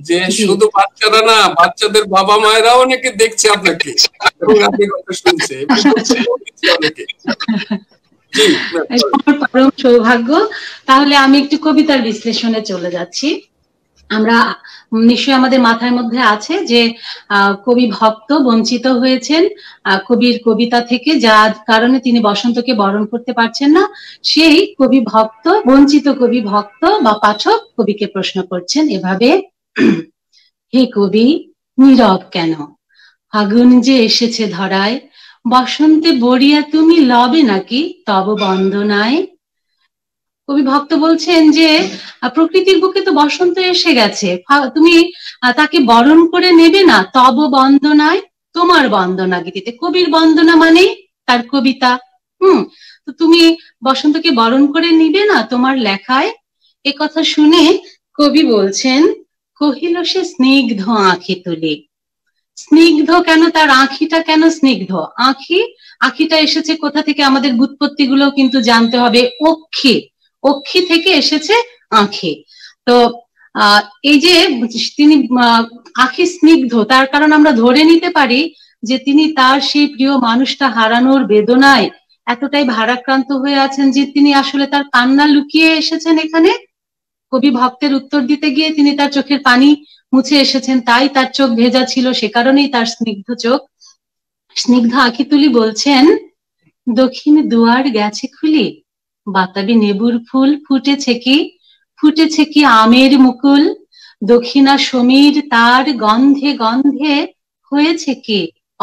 যে শুধু বাচ্চারা না, বাচ্চাদের বাবা মায়েরাও অনেকে দেখছে আপনাকে এবং আপনি কথা শুনছে অনেকে। পরম সৌভাগ্য। তাহলে আমি একটু কবিতার বিশ্লেষণে চলে যাচ্ছি। আমরা নিশ্চয়ই আমাদের মাথার মধ্যে আছে যে কবি ভক্ত বঞ্চিত হয়েছেন কবির কবিতা থেকে, যার কারণে তিনি বসন্তকে বরণ করতে পারছেন না। সেই কবি ভক্ত, বঞ্চিত কবি ভক্ত বা পাঠক কবিকে প্রশ্ন করছেন এভাবে, হে কবি নীরব কেন? ফাগুন যে এসেছে ধরায়, বসন্তে বরিয়া তুমি লবে নাকি তব বন্দনায়? কবি ভক্ত বলছেন যে প্রকৃতির বুকে তো বসন্ত এসে গেছে, তুমি তাকে বরণ করে নেবে না তব বন্দনায়, তোমার বন্দনা গীতিতে। কবির বন্দনা মানে তার কবিতা। তো তুমি বসন্তকে বরণ করে নিবে না তোমার লেখায়? এ কথা শুনে কবি বলছেন, কহিল সে স্নিগ্ধ আঁখি তুলি। স্নিগ্ধ কেন? তার আঁখিটা কেন স্নিগ্ধ? আঁখিটা এসেছে কোথা থেকে? আমাদের ব্যুৎপত্তি গুলো কিন্তু জানতে হবে। অক্ষি থেকে এসেছে আঁখি। তো এই যে তিনি আঁখি স্নিগ্ধ, তার কারণ আমরা ধরে নিতে পারি যে তিনি তার সেই প্রিয় মানুষটা হারানোর বেদনায় এতটাই ভারাক্রান্ত হয়ে আছেন যে তিনি আসলে তার কান্না লুকিয়ে এসেছেন এখানে। কবি ভক্তের উত্তর দিতে গিয়ে তিনি তার চোখের পানি মুছে এসেছেন, তাই তার চোখ ভেজা ছিল, সে কারণেই তার স্নিগ্ধ চোখ। স্নিগ্ধ আঁখি তুলি বলছেন, দক্ষিণ দুয়ার গেছে খুলি, বাতাবি নেবুর ফুল ফুটেছে কি আমের মুকুল, দক্ষিণা সমীর তার গন্ধে গন্ধে হয়েছে কি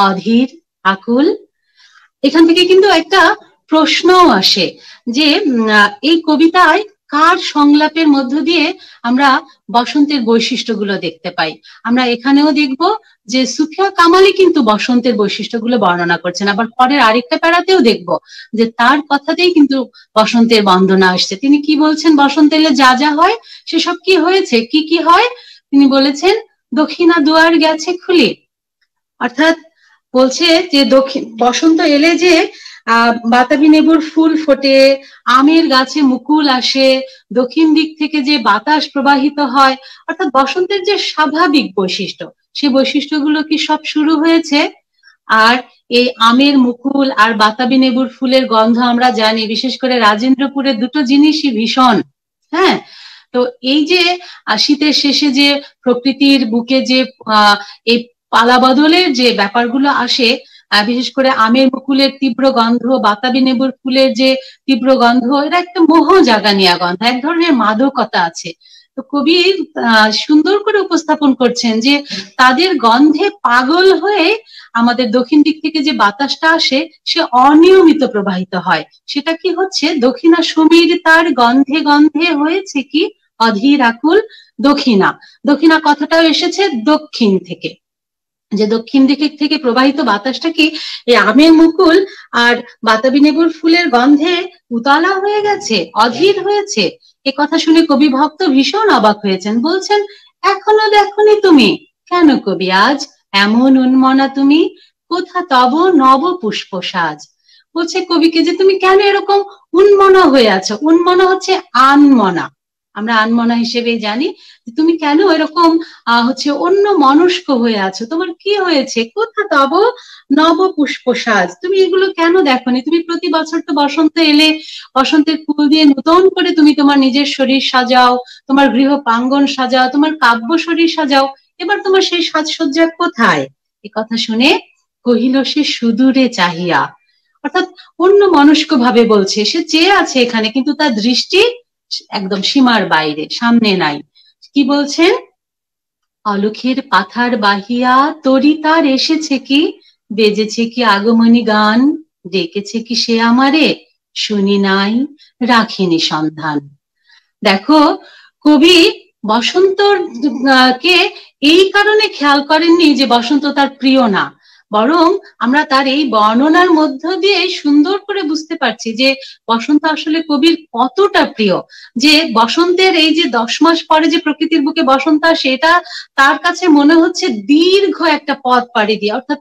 অধীর আকুল। এখান থেকে কিন্তু একটা প্রশ্নও আসে যে এই কবিতায় কার সংলাপের মধ্য দিয়ে আমরা বসন্তের বৈশিষ্ট্যগুলো দেখতে পাই। আমরা এখানেও দেখব যে সুফিয়া কামালি কিন্তু বসন্তের বৈশিষ্ট্যগুলো বর্ণনা করছেন, আবার পরের আরেকটা প্যারাতেও দেখব যে তার কথাতেই কিন্তু বসন্তের বন্দনা আসছে। তিনি কি বলছেন? বসন্ত এলে যা যা হয় সেসব কি হয়েছে, কি কি হয় তিনি বলেছেন, দক্ষিণা দুয়ার গেছে খুলি। অর্থাৎ বলছে যে বসন্ত এলে যে বাতাবি নেবুর ফুল ফোটে, আমের গাছে মুকুল আসে, দক্ষিণ দিক থেকে যে বাতাস প্রবাহিত হয়, অর্থাৎ বসন্তের যে স্বাভাবিক বৈশিষ্ট্য, সেই বৈশিষ্ট্যগুলো কি সব শুরু হয়েছে। আর এই আমের মুকুল আর বাতাবি নেবুর ফুলের গন্ধ আমরা জানি, বিশেষ করে রাজেন্দ্রপুরের দুটো জিনিসই ভীষণ। হ্যাঁ, তো এই যে শীতের শেষে যে প্রকৃতির বুকে যে এই পালা বদলের যে ব্যাপারগুলো আসে, বিশেষ করে আমের মুকুলের তীব্র গন্ধ, বাতাবি নেবুর ফুলের যে তীব্র গন্ধ, এটা একটা মোহ জাগানিয়া গন্ধ, এক ধরনের মাদকতা আছে। তো কবি সুন্দর করে উপস্থাপন করছেন যে তাদের গন্ধে পাগল হয়ে আমাদের দক্ষিণ দিক থেকে যে বাতাসটা আসে সে অনিয়মিত প্রবাহিত হয়। সেটা কি হচ্ছে? দক্ষিণা সমীর তার গন্ধে গন্ধে হয়েছে কি অধীর আকুল। দক্ষিণা কথাটাও এসেছে দক্ষিণ থেকে, যে দক্ষিণ দিক থেকে প্রবাহিত বাতাসটা কি এই আমের মুকুল আর বাতাবি নেবুর ফুলের গন্ধে উতলা হয়ে গেছে, অধীর হয়েছে। এ কথা শুনে কবি ভক্ত ভীষণ অবাক হয়েছেন, বলছেন, এখনো দেখনি তুমি? কেন কবি আজ এমন উন্মনা তুমি? কোথা তব নব পুষ্প সাজ? বলছে কবিকে যে তুমি কেন এরকম উন্মনা হয়ে আছো। উন্মনা হচ্ছে আনমনা, আমরা আনমনা হিসেবেই জানি। তুমি কেন এরকম হচ্ছে অন্য মনস্ক হয়ে আছো, তোমার কি হয়েছে? কোথা তব নব পুষ্প সাজ, তুমি এগুলো কেন দেখোনি? তুমি প্রতি বছর তো বসন্ত এলে বসন্তের ফুল দিয়ে নতুন করে তুমি তোমার নিজের শরীর সাজাও, তোমার গৃহ প্রাঙ্গণ সাজাও, তোমার কাব্য শরীর সাজাও, এবার তোমার সেই সাজসজ্জা কোথায়? এ কথা শুনে কহিল সে সুদূরে চাহিয়া, অর্থাৎ অন্য মনস্ক ভাবে বলছে, সে চেয়ে আছে এখানে, কিন্তু তার দৃষ্টি একদম সীমার বাইরে, সামনে নাই। কি বলছেন? অলখের পাথার বাহিয়া তরি তার এসেছে কি, বেজেছে কি আগমনী গান, ডেকেছে কি সে আমারে, শুনি নাই রাখিনি সন্ধান। দেখো, কবি বসন্ত কে এই কারণে খেয়াল করেননি যে বসন্ত তার প্রিয় না, বরং আমরা তার এই বর্ণনার মধ্য দিয়ে সুন্দর করে বুঝতে পারছি যে বসন্ত আসলে কবির কতটা প্রিয়। যে বসন্তের এই যে 10 মাস পরে যে প্রকৃতির বুকে বসন্ত আসে, এটা তার কাছে মনে হচ্ছে দীর্ঘ একটা পথ পাড়ি দিয়ে, অর্থাৎ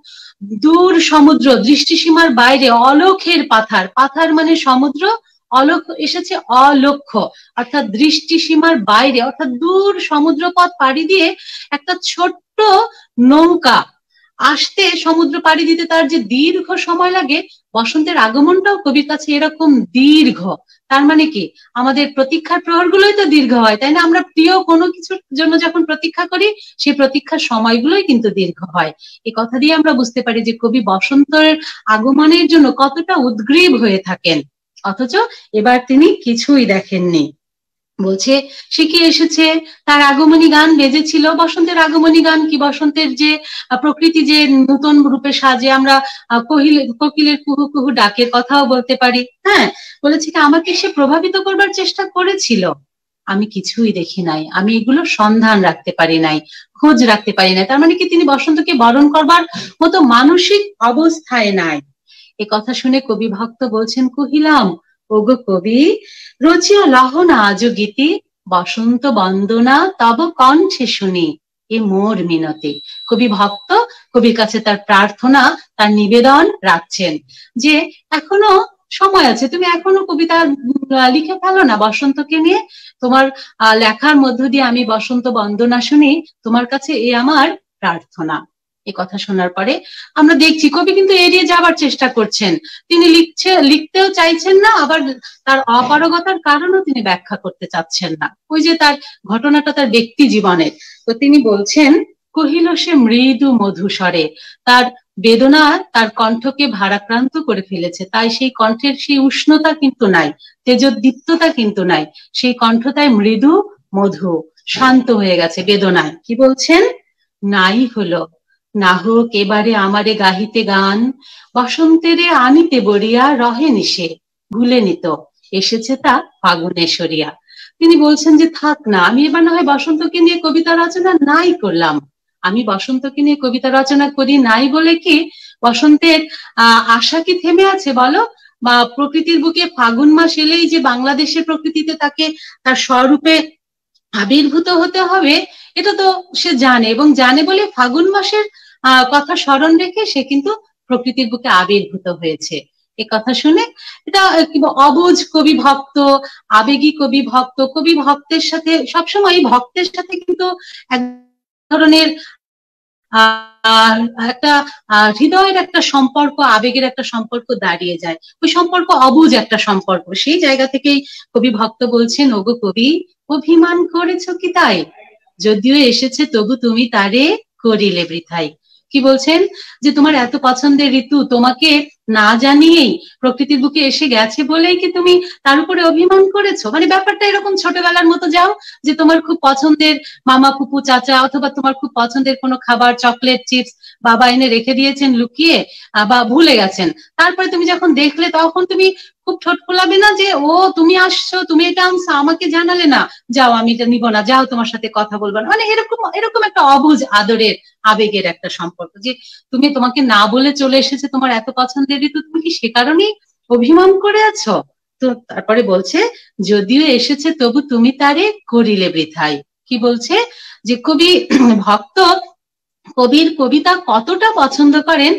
দূর সমুদ্র, দৃষ্টিসীমার বাইরে অলখের পাথার, পাথার মানে সমুদ্র, অলখ এসেছে অলক্ষ্য, অর্থাৎ দৃষ্টিসীমার বাইরে, অর্থাৎ দূর সমুদ্রপথ পাড়ি দিয়ে একটা ছোট্ট নৌকা আসতে, সমুদ্র পাড়ি দিতে তার যে দীর্ঘ সময় লাগে, বসন্তের আগমনটাও কবির কাছে এরকম দীর্ঘ। তার মানে কি, আমাদের প্রতীক্ষার প্রহরগুলোই তো দীর্ঘ হয়, তাই না? আমরা প্রিয় কোনো কিছুর জন্য যখন প্রতীক্ষা করি, সেই প্রতীক্ষার সময়গুলোই কিন্তু দীর্ঘ হয়। এই কথা দিয়ে আমরা বুঝতে পারি যে কবি বসন্তের আগমনের জন্য কতটা উদ্গ্রীব হয়ে থাকেন, অথচ এবার তিনি কিছুই দেখেননি। বলছে সে কি এসেছে, তার আগমনী গান বেজেছিল। বসন্তের আগমনী গান কি? বসন্তের যে প্রকৃতি যে নতুন রূপে সাজে, আমরা কোকিলের কুহু কুহু ডাকের কথাও বলতে পারি। হ্যাঁ, বলেছে কি আমাকে সে প্রভাবিত করবার চেষ্টা করেছিল, আমি কিছুই দেখি নাই, আমি এগুলো সন্ধান রাখতে পারি নাই, খোঁজ রাখতে পারি নাই। তার মানে কি, তিনি বসন্তকে বরণ করবার মতো মানসিক অবস্থায় নাই। এ কথা শুনে কবি ভক্ত বলছেন, কহিলাম ওগো কবি, রচিয়া লহনা আজ গীতি, বসন্ত বন্দনা তব কণ্ঠে শুনি এ মোর মিনতি। কবি ভক্ত কবির কাছে তার প্রার্থনা, তার নিবেদন রাখছেন যে এখনো সময় আছে, তুমি এখনো কবিতা লিখে ফেলো না বসন্তকে নিয়ে। তোমার লেখার মধ্য দিয়ে আমি বসন্ত বন্দনা শুনি, তোমার কাছে এ আমার প্রার্থনা। এ কথা শোনার পরে আমরা দেখছি কবি কিন্তু এড়িয়ে যাবার চেষ্টা করছেন। তিনি লিখতেও চাইছেন না, আবার তার অপারগতার কারণও তিনি ব্যাখ্যা করতে চাচ্ছেন না। ওই যে তার ঘটনাটা তার ব্যক্তি জীবনের, তো তিনি বলছেন, কহিল সে মৃদু মধুস্বরে, তার বেদনা তার কণ্ঠকে ভারাক্রান্ত করে ফেলেছে, তাই সেই কণ্ঠের সেই উষ্ণতা কিন্তু নাই, তেজোদ্দীপ্ততা কিন্তু নাই, সেই কণ্ঠটায় মৃদু মধু, শান্ত হয়ে গেছে বেদনায়। কি বলছেন, নাই হলো না হোক এবারে আমারে গাহিতে গান, বসন্তেরে আনিতে বরিয়া রহে নিশে, ভুলে নিত এসেছে তা ফাগুনে সরিয়া। তিনি বলছেন যে থাক না, আমি এবার না হয় বসন্তকে নিয়ে কবিতা রচনা নাই করলাম, আমি বসন্তকে নিয়ে কবিতা রচনা করি নাই বলে কি বসন্তের আশা কি থেমে আছে বলো? বা প্রকৃতির বুকে ফাগুন মাস এলেই যে বাংলাদেশের প্রকৃতিতে তাকে তার স্বরূপে আবির্ভূত হতে হবে, এটা তো সে জানে, এবং জানে বলে ফাগুন মাসের কথা স্মরণ রেখে সে কিন্তু প্রকৃতির বুকে আবির্ভূত হয়েছে। এ কথা শুনে এটা কি অবুঝ কবি ভক্ত, আবেগী কবি ভক্ত, কবি ভক্তের সাথে সবসময় ভক্তের সাথে কিন্তু এক ধরনের একটা হৃদয়ের একটা সম্পর্ক, আবেগের একটা সম্পর্ক দাঁড়িয়ে যায়, ওই সম্পর্ক অবুঝ একটা সম্পর্ক। সেই জায়গা থেকেই কবি ভক্ত বলছেন, ওগো কবি অভিমান করেছো কি তাই, যদিও এসেছে তবু তুমি তারে করিলে বৃথাই। কি বলছেন, যে তোমার এত পছন্দের ঋতু তোমাকে না জানিয়েই প্রকৃতির বুকে এসে গেছে বলেই কি তুমি তার উপরে অভিমান করেছো? মানে ব্যাপারটা এরকম ছোটবেলার মতো যাও, যে তোমার খুব পছন্দের মামা ফুপু চাচা অথবা তোমার খুব পছন্দের কোনো খাবার, চকলেট চিপস বাবা এনে রেখে দিয়েছেন লুকিয়ে বা ভুলে গেছেন, তারপরে তুমি যখন দেখলে তখন তুমি খুব ঠোঁট ফোলাবে না যে ও তুমি আসছো, তুমি এটা আনছো, আমাকে জানালে না, যাও আমি এটা নিব না, যাও তোমার সাথে কথা বলবো না। মানে এরকম এরকম একটা অবুঝ আদরের আবেগের একটা সম্পর্ক, যে তুমি তোমাকে না বলে চলে এসেছে তোমার এত পছন্দের ঋতু, তুমি কি সে কারণেই অভিমান করে আছো? তো তারপরে বলছে, যদিও এসেছে তবু তুমি তারে করিলে বৃথাই। কি বলছে, যে কবি ভক্ত কবির কবিতা কতটা পছন্দ করেন,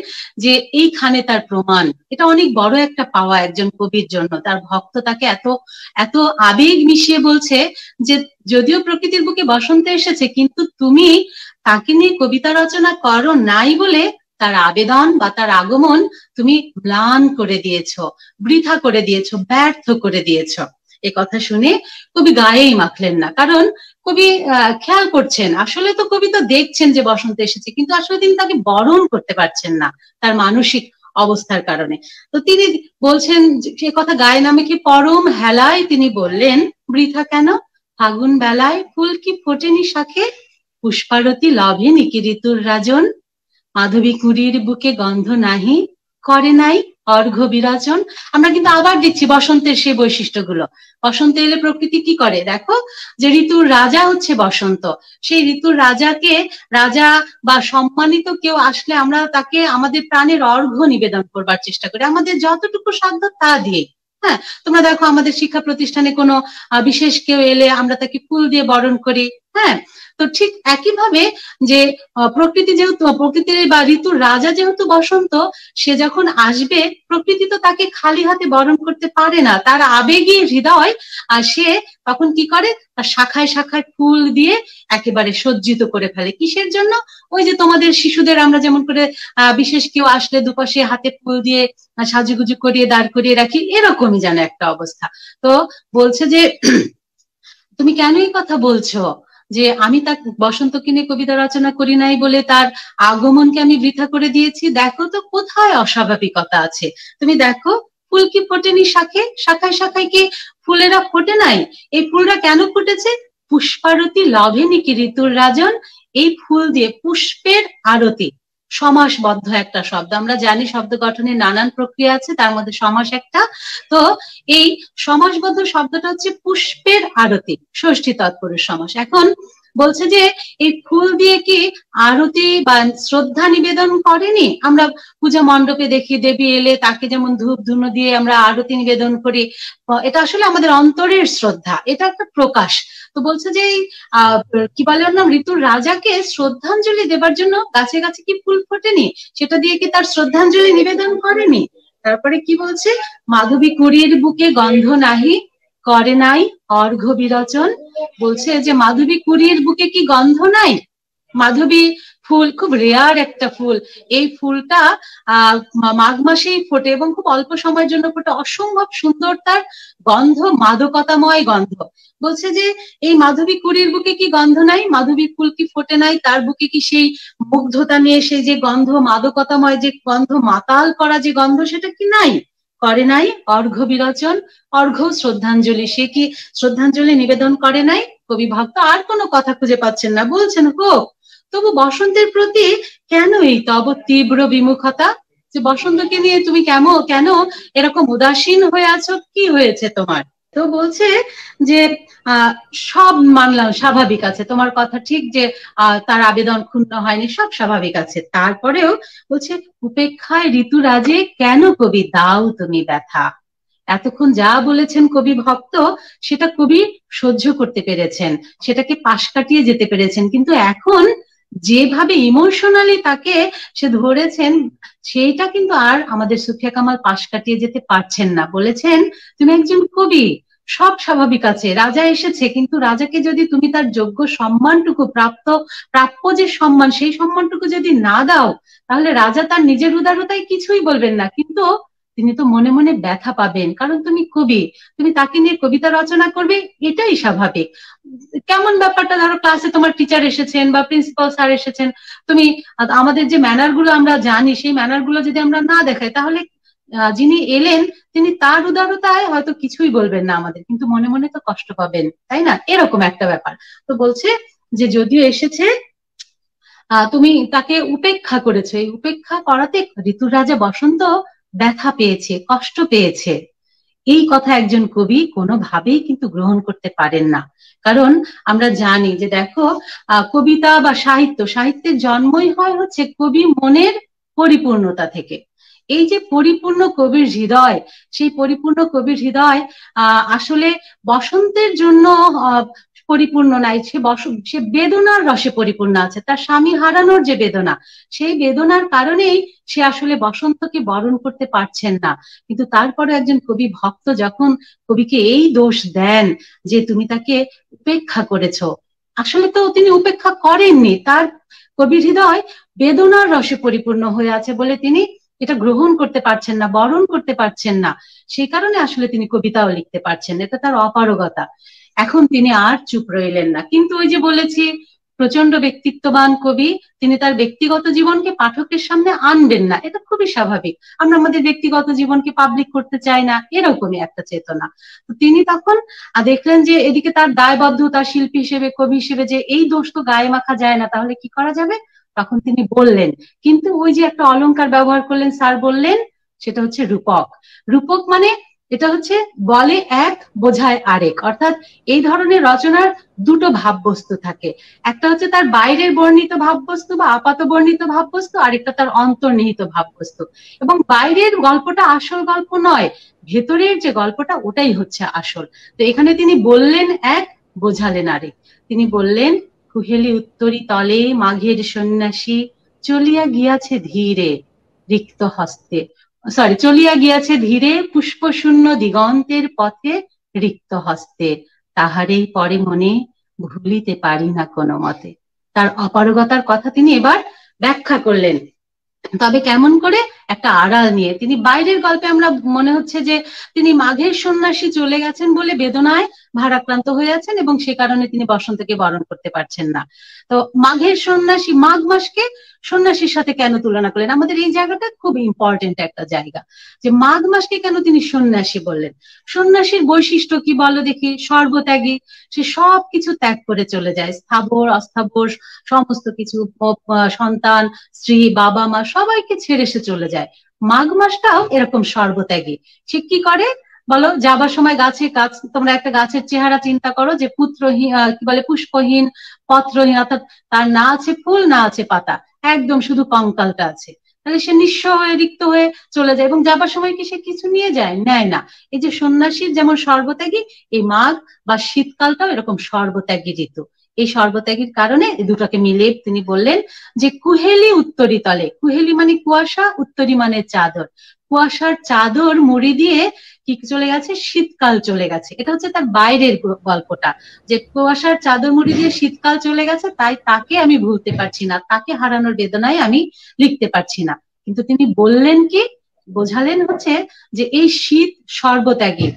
যে এইখানে তার প্রমাণ। এটা অনেক বড় একটা পাওয়া একজন কবির জন্য, তার ভক্ত তাকে এত এত আবেগ মিশিয়ে বলছে যে যদিও প্রকৃতির বুকে বসন্ত এসেছে, কিন্তু তুমি তাকে নিয়ে কবিতা রচনা করো নাই বলে তার আবেদন বা তার আগমন তুমি ম্লান করে দিয়েছো, বৃথা করে দিয়েছো, ব্যর্থ করে দিয়েছো। এ কথা শুনে কবি গায়েই মাখলেন না, কারণ কবি খেয়াল করছেন, আসলে তো কবি তো দেখছেন যে বসন্ত এসেছে, কিন্তু আসলে তিনি তাকে বরণ করতে পারছেন না তার মানসিক অবস্থার কারণে। তো তিনি বলছেন, সে কথা গায়ে না মেখে পরম হেলায় তিনি বললেন, বৃথা কেন, ফাগুন বেলায় ফুল কি ফোটেনি শাখে, পুষ্পারতি লভে নিকি ঋতুর রাজন, মাধবী কুড়ির বুকে গন্ধ নাহি করে নাই অর্ঘ্য বিরাজন। আমরা কিন্তু আবার দেখছি বসন্তের সেই বৈশিষ্ট্যগুলো। বসন্ত এলে প্রকৃতি কি করে দেখো, যে ঋতুর রাজা হচ্ছে বসন্ত, সেই ঋতুর রাজাকে, রাজা বা সম্মানিত কেউ আসলে আমরা তাকে আমাদের প্রাণের অর্ঘ্য নিবেদন করবার চেষ্টা করি, আমাদের যতটুকু সাধ্য তা দিয়ে। হ্যাঁ, তোমরা দেখো আমাদের শিক্ষা প্রতিষ্ঠানে কোনো বিশেষ কেউ এলে আমরা তাকে ফুল দিয়ে বরণ করি। হ্যাঁ, তো ঠিক একইভাবে যে প্রকৃতি যেহেতু, প্রকৃতির বা ঋতুর রাজা যেহেতু বসন্ত, সে যখন আসবে প্রকৃতি তো তাকে খালি হাতে বরণ করতে পারে না, তার আবেগী হৃদয় আর সে তখন কি করে, তার শাখায় শাখায় ফুল দিয়ে একেবারে সজ্জিত করে ফেলে। কিসের জন্য? ওই যে তোমাদের শিশুদের আমরা যেমন করে বিশেষ কেউ আসলে দুপাশে হাতে ফুল দিয়ে সাজুগুজু করিয়ে দাঁড় করিয়ে রাখি, এরকমই যেন একটা অবস্থা। তো বলছে যে তুমি কেন এই কথা বলছো যে আমি তার বসন্তকে নিয়ে কবিতা রচনা করি নাই বলে তার আগমনকে আমি বৃথা করে দিয়েছি? দেখো তো কোথায় অস্বাভাবিকতা আছে। তুমি দেখো ফুল কি ফোটেনি শাখে শাখায় শাখায়, কি ফুলেরা ফোটে নাই? এই ফুলরা কেন ফুটেছে? পুষ্পারতি লভেনি কি ঋতুর রাজন। এই ফুল দিয়ে পুষ্পের আরতি, সমাসবদ্ধ একটা শব্দ। আমরা জানি শব্দ গঠনের নানান প্রক্রিয়া আছে, তার মধ্যে সমাস একটা। তো এই সমাসবদ্ধ শব্দটা হচ্ছে পুষ্পের আরতি, ষষ্ঠী তৎপুরুষ সমাস। এখন বলছে যে এই ফুল দিয়ে কি আরতি বা শ্রদ্ধা নিবেদন করেনি? আমরা পূজা মণ্ডপে দেখি দেবী এলে তাকে যেমন ধূপ ধুনো দিয়ে আমরা আরতি নিবেদন করি, এটা আসলে আমাদের অন্তরের শ্রদ্ধা, এটা একটা প্রকাশ। তো বলছে যে কি বলে নাম, ঋতুর রাজাকে শ্রদ্ধাঞ্জলি দেবার জন্য গাছে গাছে কি ফুল ফোটেনি? সেটা দিয়ে কি তার শ্রদ্ধাঞ্জলি নিবেদন করেনি? তারপরে কি বলছে, মাধবী কুড়ির বুকে গন্ধ নাহি করে নাই অর্ঘ্য বিরচন। বলছে যে মাধবী কুড়ির বুকে কি গন্ধ নাই? মাধবী ফুল খুব রেয়ার একটা ফুল, এই ফুলটা মাঘ মাসেই ফোটে এবং খুব অল্প সময়ের জন্য ফোটে, অসম্ভব সুন্দর তার গন্ধ, মাদকতাময় গন্ধ। বলছে যে এই মাধবী কুড়ির বুকে কি গন্ধ নাই? মাধবী ফুল কি ফোটে নাই? তার বুকে কি সেই মুগ্ধতা নিয়ে সেই যে গন্ধ, মাদকতাময় যে গন্ধ, মাতাল করা যে গন্ধ, সেটা কি নাই? করে নাই অর্ঘ্য বিরচন, অর্ঘ্য শ্রদ্ধাঞ্জলি, সে কি শ্রদ্ধাঞ্জলি নিবেদন করে নাই? কবি ভক্ত আর কোনো কথা খুঁজে পাচ্ছেন না, বলছেন হোক, তবু বসন্তের প্রতি কেন এই তব তীব্র বিমুখতা? যে বসন্তকে নিয়ে তুমি কেন এরকম উদাসীন হয়ে আছো, কি হয়েছে তোমার? তো বলছে যে সব মানলাম, স্বাভাবিক আছে, তোমার কথা ঠিক যে তার আবেদন ক্ষুণ্ণ হয়নি, সব স্বাভাবিক আছে, তারপরেও বলছে উপেক্ষায় ঋতুরাজে কেন কবি দাও তুমি ব্যথা। এতক্ষণ যা বলেছেন কবি ভক্ত সেটা কবি সহ্য করতে পেরেছেন, সেটাকে পাশ কাটিয়ে যেতে পেরেছেন, কিন্তু এখন যেভাবে ইমোশনালি তাকে সে ধরেছেন সেইটা কিন্তু আর আমাদের সুফিয়া কামাল পাশ কাটিয়ে যেতে পারছেন না। বলেছেন তুমি একজন কবি, সব স্বাভাবিক আছে, রাজা এসেছে, কিন্তু রাজাকে যদি তুমি তার যোগ্য সম্মানটুকু, প্রাপ্য যে সম্মান, সেই সম্মানটুকু যদি না দাও, তাহলে রাজা তার নিজের উদারতায় কিছুই বলবেন না, কিন্তু তিনি তো মনে মনে ব্যথা পাবেন, কারণ তুমি কবি, তুমি তাকে নিয়ে কবিতা রচনা করবে, এটাই স্বাভাবিক। কেমন ব্যাপারটা, ধরো ক্লাসে তোমার টিচার এসেছেন বা প্রিন্সিপাল স্যার এসেছেন, তুমি আমাদের যে ম্যানার গুলো আমরা জানি সেই ম্যানার গুলো যদি আমরা না দেখাই, তাহলে যিনি এলেন তিনি তার উদারতায় হয়তো কিছুই বলবেন না আমাদের, কিন্তু মনে মনে তো কষ্ট পাবেন, তাই না? এরকম একটা ব্যাপার। তো বলছে যে যদিও এসেছে তুমি তাকে উপেক্ষা করেছো, এই উপেক্ষা করাতে ঋতুর রাজা বসন্ত ব্যথা পেয়েছে, কষ্ট পেয়েছে। এই কথা একজন কবি কোনোভাবেই কিন্তু গ্রহণ করতে পারেন না, কারণ আমরা জানি যে দেখো কবিতা বা সাহিত্যের জন্মই হয় হচ্ছে কবি মনের পরিপূর্ণতা থেকে। এই যে পরিপূর্ণ কবির হৃদয়, সেই পরিপূর্ণ কবির হৃদয় আসলে বসন্তের জন্য পরিপূর্ণ নাই, সে বেদনার রসে পরিপূর্ণ আছে, তার স্বামী হারানোর যে বেদনা, সেই বেদনার কারণেই সে আসলে বসন্তকে বরণ করতে পারছেন না। কিন্তু তারপরে একজন কবি ভক্ত যখন কবিকে এই দোষ দেন যে তুমি তাকে উপেক্ষা করেছো, আসলে তো তিনি উপেক্ষা করেননি, তার কবির হৃদয় বেদনার রসে পরিপূর্ণ হয়ে আছে বলে তিনি এটা গ্রহণ করতে পারছেন না, বরণ করতে পারছেন না, সেই কারণে আসলে তিনি কবিতাও লিখতে পারছেন, এটা তার অপারগতা। এখন তিনি আর চুপ রইলেন না, কিন্তু ওই যে বলেছি প্রচন্ড ব্যক্তিত্ববান কবি, তিনি তার ব্যক্তিগত জীবনকে পাঠকের সামনে আনবেন না, এটা খুবই স্বাভাবিক। আমরা আমাদের ব্যক্তিগত জীবনকে পাবলিক করতে চাই না, এরকমই একটা চেতনা। তো তিনি তখন দেখলেন যে এদিকে তার দায়বদ্ধতা শিল্পী হিসেবে, কবি হিসেবে, যে এই দোষ তো গায়ে মাখা যায় না, তাহলে কি করা যাবে? তখন তিনি বললেন, কিন্তু ওই যে একটা অলংকার ব্যবহার করলেন, স্যার বললেন সেটা হচ্ছে রূপক। রূপক মানে এটা হচ্ছে বলে এক বোঝায় আরেক, অর্থাৎ এই ধরনের রচনার দুটো ভাববস্তু থাকে। একটা হচ্ছে তার বাইরের বর্ণিত ভাববস্তু বা আপাত বর্ণিত ভাববস্তু, আরেকটা তার অন্তর্নিহিত ভাববস্তু। এবং বাইরের গল্পটা আসল গল্প নয়, ভেতরের যে গল্পটা ওটাই হচ্ছে আসল। তো এখানে তিনি বললেন এক, বোঝালেন আরেক। তিনি বললেন, কুহেলি উত্তরি তলে মাঘের সন্ন্যাসী চলিয়া গিয়াছে ধীরে রিক্ত হস্তে, চলিয়া গিয়াছে ধীরে পুষ্পশূন্য দিগন্তের পথে রিক্ত হস্তে, তাহারেই পরে মনে ভুলিতে পারি না কোনো মতে। তার অপারগতার কথা তিনি এবার ব্যাখ্যা করলেন, তবে কেমন করে? একটা আড়াল নিয়ে। তিনি বাইরের গল্পে আমরা মনে হচ্ছে যে তিনি মাঘের সন্ন্যাসী চলে গেছেন বলে বেদনায় ভারাক্রান্ত হয়ে আছেন এবং সে কারণে তিনি বসন্তকে বরণ করতে পারছেন না। তো মাঘের সন্ন্যাসী, মাঘ মাসকে সন্ন্যাসীর সাথে কেন তুলনা করলেন? আমাদের এই জায়গাটা খুব ইম্পর্টেন্ট একটা জায়গা, যে মাঘ মাসকে কেন তিনি সন্ন্যাসী বললেন। সন্ন্যাসীর বৈশিষ্ট্য কি বলো দেখি? সর্বত্যাগী। সে সব কিছু ত্যাগ করে চলে যায়, স্থাবর অস্থাবর সমস্ত কিছু, সন্তান স্ত্রী বাবা মা সবাইকে ছেড়ে সে চলে যায়। মাঘ মাসটাও এরকম সর্বত্যাগী। সে কি করে বলো? যাবার সময় গাছে, গাছ, তোমরা একটা গাছের চেহারা চিন্তা করো, যে পুত্রহীন, কি বলে, পুষ্পহীন পত্রহীন, অর্থাৎ তার না আছে ফুল না আছে পাতা, একদম শুধু কঙ্কালটা আছে। তাহলে সে নিঃস্ব হয়ে রিক্ত হয়ে চলে যায়, এবং যাবার সময় কি সে কিছু নিয়ে যায়? নেয় না। এই যে সন্ন্যাসীর যেমন সর্বত্যাগী, এই মাঘ বা শীতকালটাও এরকম সর্বত্যাগী ঋতু। এই সর্বত্যাগীর কারণে দুটাকে মিলে তিনি বললেন যে কুহেলি উত্তরি তলে, কুহেলি মানে কুয়াশা, উত্তরি মানে চাদর, কুয়াশার চাদর মুড়ি দিয়ে কি চলে গেছে? শীতকাল চলে গেছে। এটা হচ্ছে তার বাইরের গল্পটা, যে কুয়াশার চাদর মুড়ি দিয়ে শীতকাল চলে গেছে, তাই তাকে আমি ভুলতে পারছি না, তাকে হারানোর বেদনায় আমি লিখতে পারছি না। কিন্তু তিনি বললেন কি, বোঝালেন হচ্ছে যে এই শীত সর্বত্যাগী,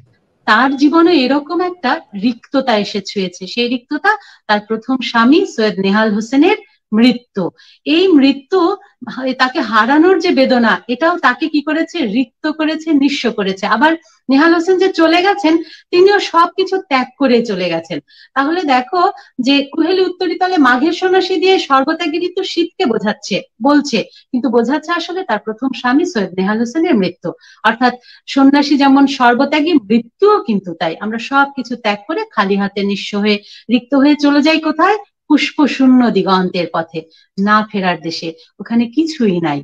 তার জীবনে এরকম একটা রিক্ততা এসে ছুঁয়েছে। সেই রিক্ততা তার প্রথম স্বামী সৈয়দ নেহাল হোসেনের মৃত্যু। এই মৃত্যু তাকে হারানোর যে বেদনা, এটাও তাকে কি করেছে? রিক্ত করেছে, নিঃস্ব করেছে। আবার নেহাল হোসেন যে চলে গেছেন, তিনিও সবকিছু ত্যাগ করে চলে গেছেন। তাহলে দেখো যে কুহেলি উত্তরি তলে মাঘের সন্ন্যাসী দিয়ে সর্বত্যাগী ঋতু শীতকে বোঝাচ্ছে, বলছে, কিন্তু বোঝাচ্ছে আসলে তার প্রথম স্বামী সৈয়দ নেহাল হোসেনের মৃত্যু। অর্থাৎ সন্ন্যাসী যেমন সর্বত্যাগী, মৃত্যুও কিন্তু তাই। আমরা সবকিছু ত্যাগ করে খালি হাতে নিঃস্ব হয়ে রিক্ত হয়ে চলে যাই কোথায়? পুষ্পশূন্য দিগন্তের পথে, না ফেরার দেশে। ওখানে কিছুই নাই।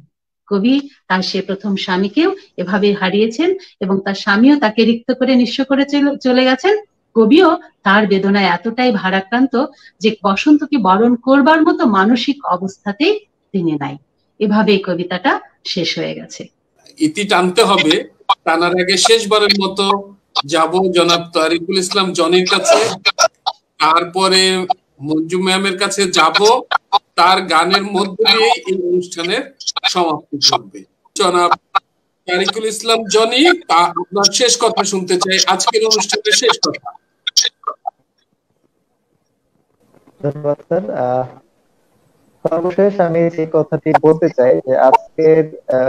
কবি তার সে প্রথম স্বামীকেও এভাবে হারিয়েছেন, এবং তার স্বামীও তাকে রিক্ত করে নিঃস্ব করে চলে গেছেন। কবিও তার বেদনায় এতটাই ভারাক্রান্ত যে বসন্তকে বরণ করবার মতো মানসিক অবস্থাতেই তিনি নাই। এভাবেই কবিতাটা শেষ হয়ে গেছে। ইতি টানতে হবে, টানার আগে শেষবারের মতো যাব জনাব তারিকুল ইসলাম জনির কাছে, তারপরে মঞ্জু ম্যামের কাছে যাব, তার গানের মধ্যে দিয়ে এই অনুষ্ঠানের সমাপ্তি ঘটবে। জনাব তারিকুল ইসলাম জনি, আপনার শেষ কথা শুনতে চাই, আজকের অনুষ্ঠানের শেষ কথা। ধন্যবাদ স্যার। সর্বশেষ আমি যে কথাটি বলতে চাই, যে আজকের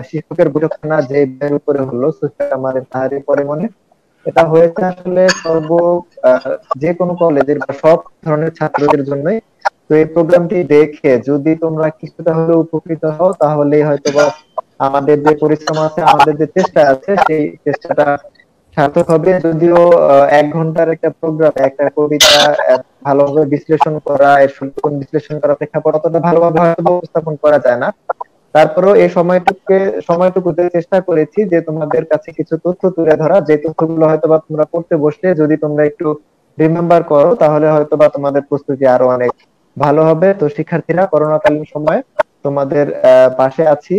শিক্ষকের বৈঠকখানা যে বিষয়ের উপরে হলো, সুফিয়া কামালের তাহারি পরে মনে, এটা হয়েছে আসলে যে কোনো কলেজের বা সব ধরনের ছাত্রদের জন্যই। তো এই প্রোগ্রামটি দেখে যদি তোমরা কিছুটা হলেও উপকৃত হও, তাহলে হয়তোবা আমাদের যে পরিশ্রম আছে, আমাদের যে চেষ্টা আছে, সেই চেষ্টাটা সার্থক হবে। যদিও 1 ঘন্টার একটা প্রোগ্রাম, একটা কবিতা ভালোভাবে বিশ্লেষণ করা, এর সুন্দর বিশ্লেষণ করা প্রেক্ষাপট অতটা ভালোভাবে হয়তো উপস্থাপন করা যায় না, তারপরেও এই সময়টুকুতে চেষ্টা করেছি যে তোমাদের কাছে কিছু তথ্য তুলে ধরা, যে তথ্যগুলো হয়তোবা তোমরা পড়তে বসলে যদি তোমরা একটু রিমেম্বার করো, তাহলে হয়তোবা তোমাদের প্রস্তুতি আরো অনেক ভালো হবে। তো শিক্ষার্থীরা, করোনাকালীন সময়ে তোমাদের পাশে আছি,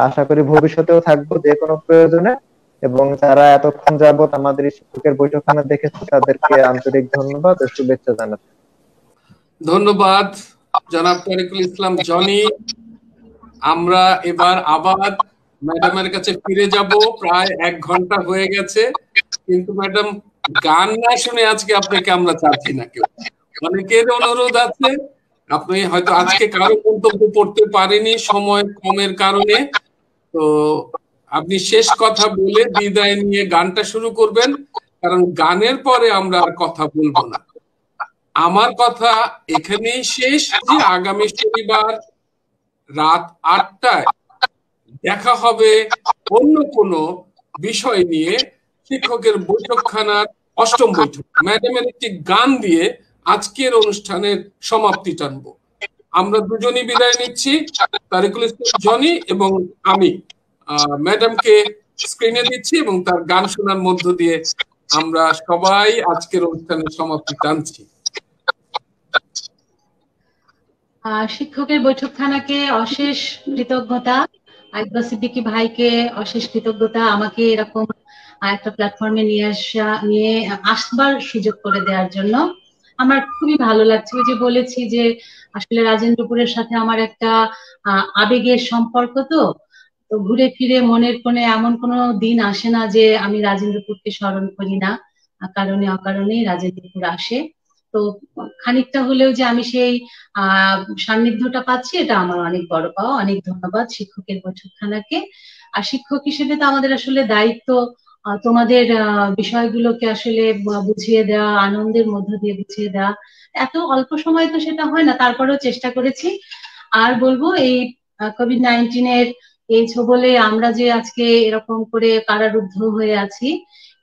আশা করি ভবিষ্যতেও থাকবো যে কোনো প্রয়োজনে। এবং যারা এতক্ষণ যাবত আমাদের শিক্ষকের বৈঠকখানা দেখেছে, তাদেরকে আন্তরিক ধন্যবাদ ও শুভেচ্ছা জানাচ্ছি। ধন্যবাদ জনাব তারিকুল ইসলাম জনি। আমরা এবার আবার ম্যাডামের কাছে ফিরে যাব। প্রায় 1 ঘন্টা হয়ে গেছে, কিন্তু ম্যাডাম গান না শুনে আজকে আপনাকে আমরা চাচ্ছি না। কেউ, অনেকের অনুরোধ আছে, আপনি হয়তো আজকে কারো মন্তব্য পড়তে পারেনি সময় কমের কারণে, তো আপনি শেষ কথা বলে বিদায় নিয়ে গানটা শুরু করবেন, কারণ গানের পরে আমরা আর কথা বলবো না। আমার কথা এখানেই শেষ, যে আগামী শনিবার রাত 8টায় দেখা হবে অন্য কোনো বিষয় নিয়ে শিক্ষকের বৈঠকখানার 8ম বৈঠক। ম্যাডামের একটি গান দিয়ে আজকের অনুষ্ঠানের সমাপ্তি টানবো। আমরা দুজনই বিদায় নিচ্ছি, তারিকুল ইসলাম জনি এবং আমি ম্যাডামকে স্ক্রিনে দিচ্ছি এবং তার গান শোনার মধ্য দিয়ে আমরা সবাই আজকের অনুষ্ঠানের সমাপ্তি টানছি। শিক্ষকের বৈঠকখানাকে অশেষ কৃতজ্ঞতা, আকবর সিদ্দিকী ভাইকে অশেষ কৃতজ্ঞতা আমাকে এরকম একটা প্ল্যাটফর্মে নিয়ে আসবার সুযোগ করে দেওয়ার জন্য। আমার খুবই ভালো লাগছে। ওই যে বলেছি যে আসলে রাজেন্দ্রপুরের সাথে আমার একটা আবেগের সম্পর্ক, তো ঘুরে ফিরে মনের কোণে এমন কোনো দিন আসে না যে আমি রাজেন্দ্রপুরকে স্মরণ করি না, কারণে অকারণেই রাজেন্দ্রপুর আসে। তো খানিকটা হলেও যে আমি সেই সান্নিধ্যটা পাচ্ছি, এটা আমার অনেক বড় পাওয়া। অনেক ধন্যবাদ শিক্ষকের বৈঠকখানাকে। আর শিক্ষক হিসেবে তো আমাদের আসলে দায়িত্ব তোমাদের বিষয়গুলোকে আসলে বুঝিয়ে দেওয়া, আনন্দের মধ্য দিয়ে বুঝিয়ে দেওয়া। এত অল্প সময় তো সেটা হয় না, তারপরেও চেষ্টা করেছি। আর বলবো এই কোভিড-19 এই ছবলে আমরা যে আজকে এরকম করে কারারুদ্ধ হয়ে আছি,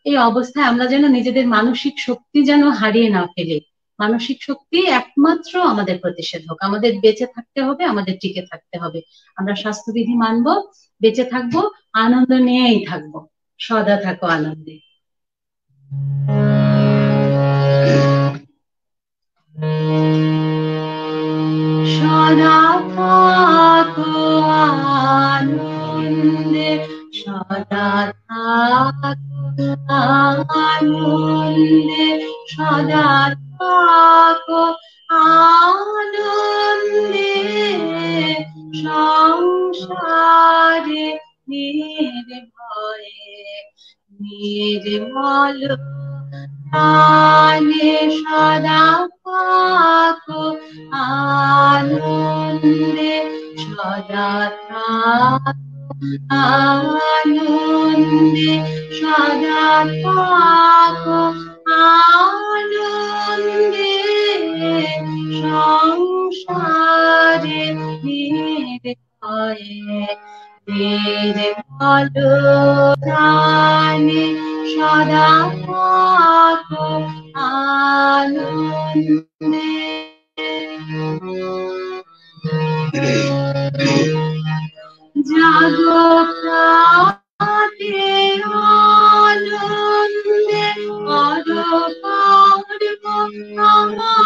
এই অবস্থায় আমরা যেন নিজেদের মানসিক শক্তি যেন হারিয়ে না ফেলি। মানসিক শক্তি একমাত্র আমাদের প্রতিষেধক। আমাদের বেঁচে থাকতে হবে, আমাদের টিকে থাকতে হবে। আমরা স্বাস্থ্যবিধি মানবো, বেঁচে থাকবো, আনন্দ নিয়েই থাকবো। সদা থাকো আনন্দে। সদা থাকো আনন্দে, সদা থাকো আনন্দে, সদা থাকো আনন্দে। সংসারে নির্ভয়ে নির্মল প্রাণে সদা থাকো আনন্দে, সদা থাকো আনন্দে, সদা থাকো আনন্দে। সংসারে নির্ভয়ে নির্মল প্রাণে সদা থাকো আনন্দে। জাগো প্রাতে আনন্দে, করো কর্ম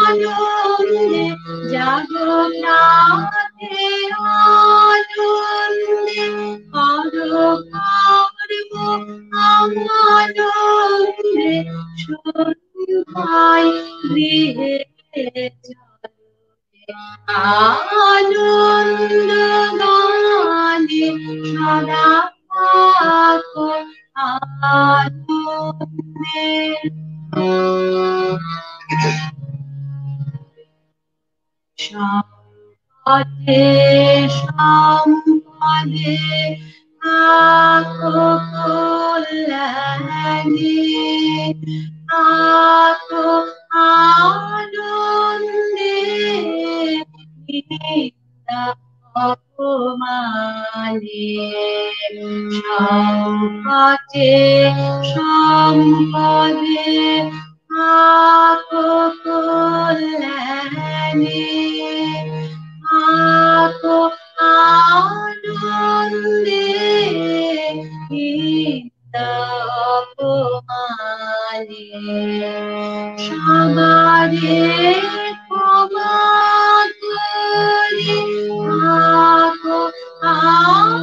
আনন্দে। জাগো প্রাতে আনন্দে, করো কর্ম আনন্দে। সন্ধ্যায় গৃহে আনন্দ গানে সদা থাকো আনন্দে। সম্পদে সম্পদে থাকো কল্যাণে, থাকো আনন্দে। অপমানে সংকটে সম্পদে থাকো কল্যাণে, থাকো আনন্দে। অপমানে সবারে ক্ষমা করে থাকো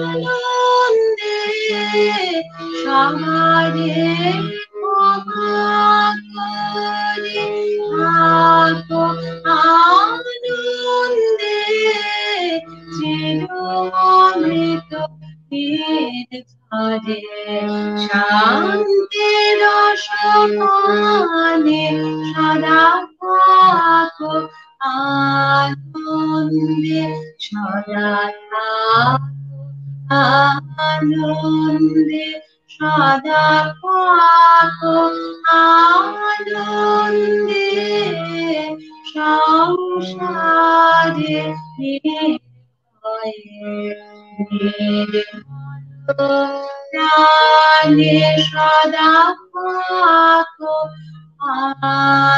আনন্দে, সবারে ক্ষমা করে থাকো আনন্দে। চিরমৃত নির্ঝরে শান্তির সমানে সদা থাকো আনন্দে, সদা থাকো আনন্দে, সদা থাকো আনন্দে। সংসারে নির্ভয়ে নির্মল প্রাণে সদা থাকো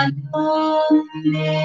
আনন্দে।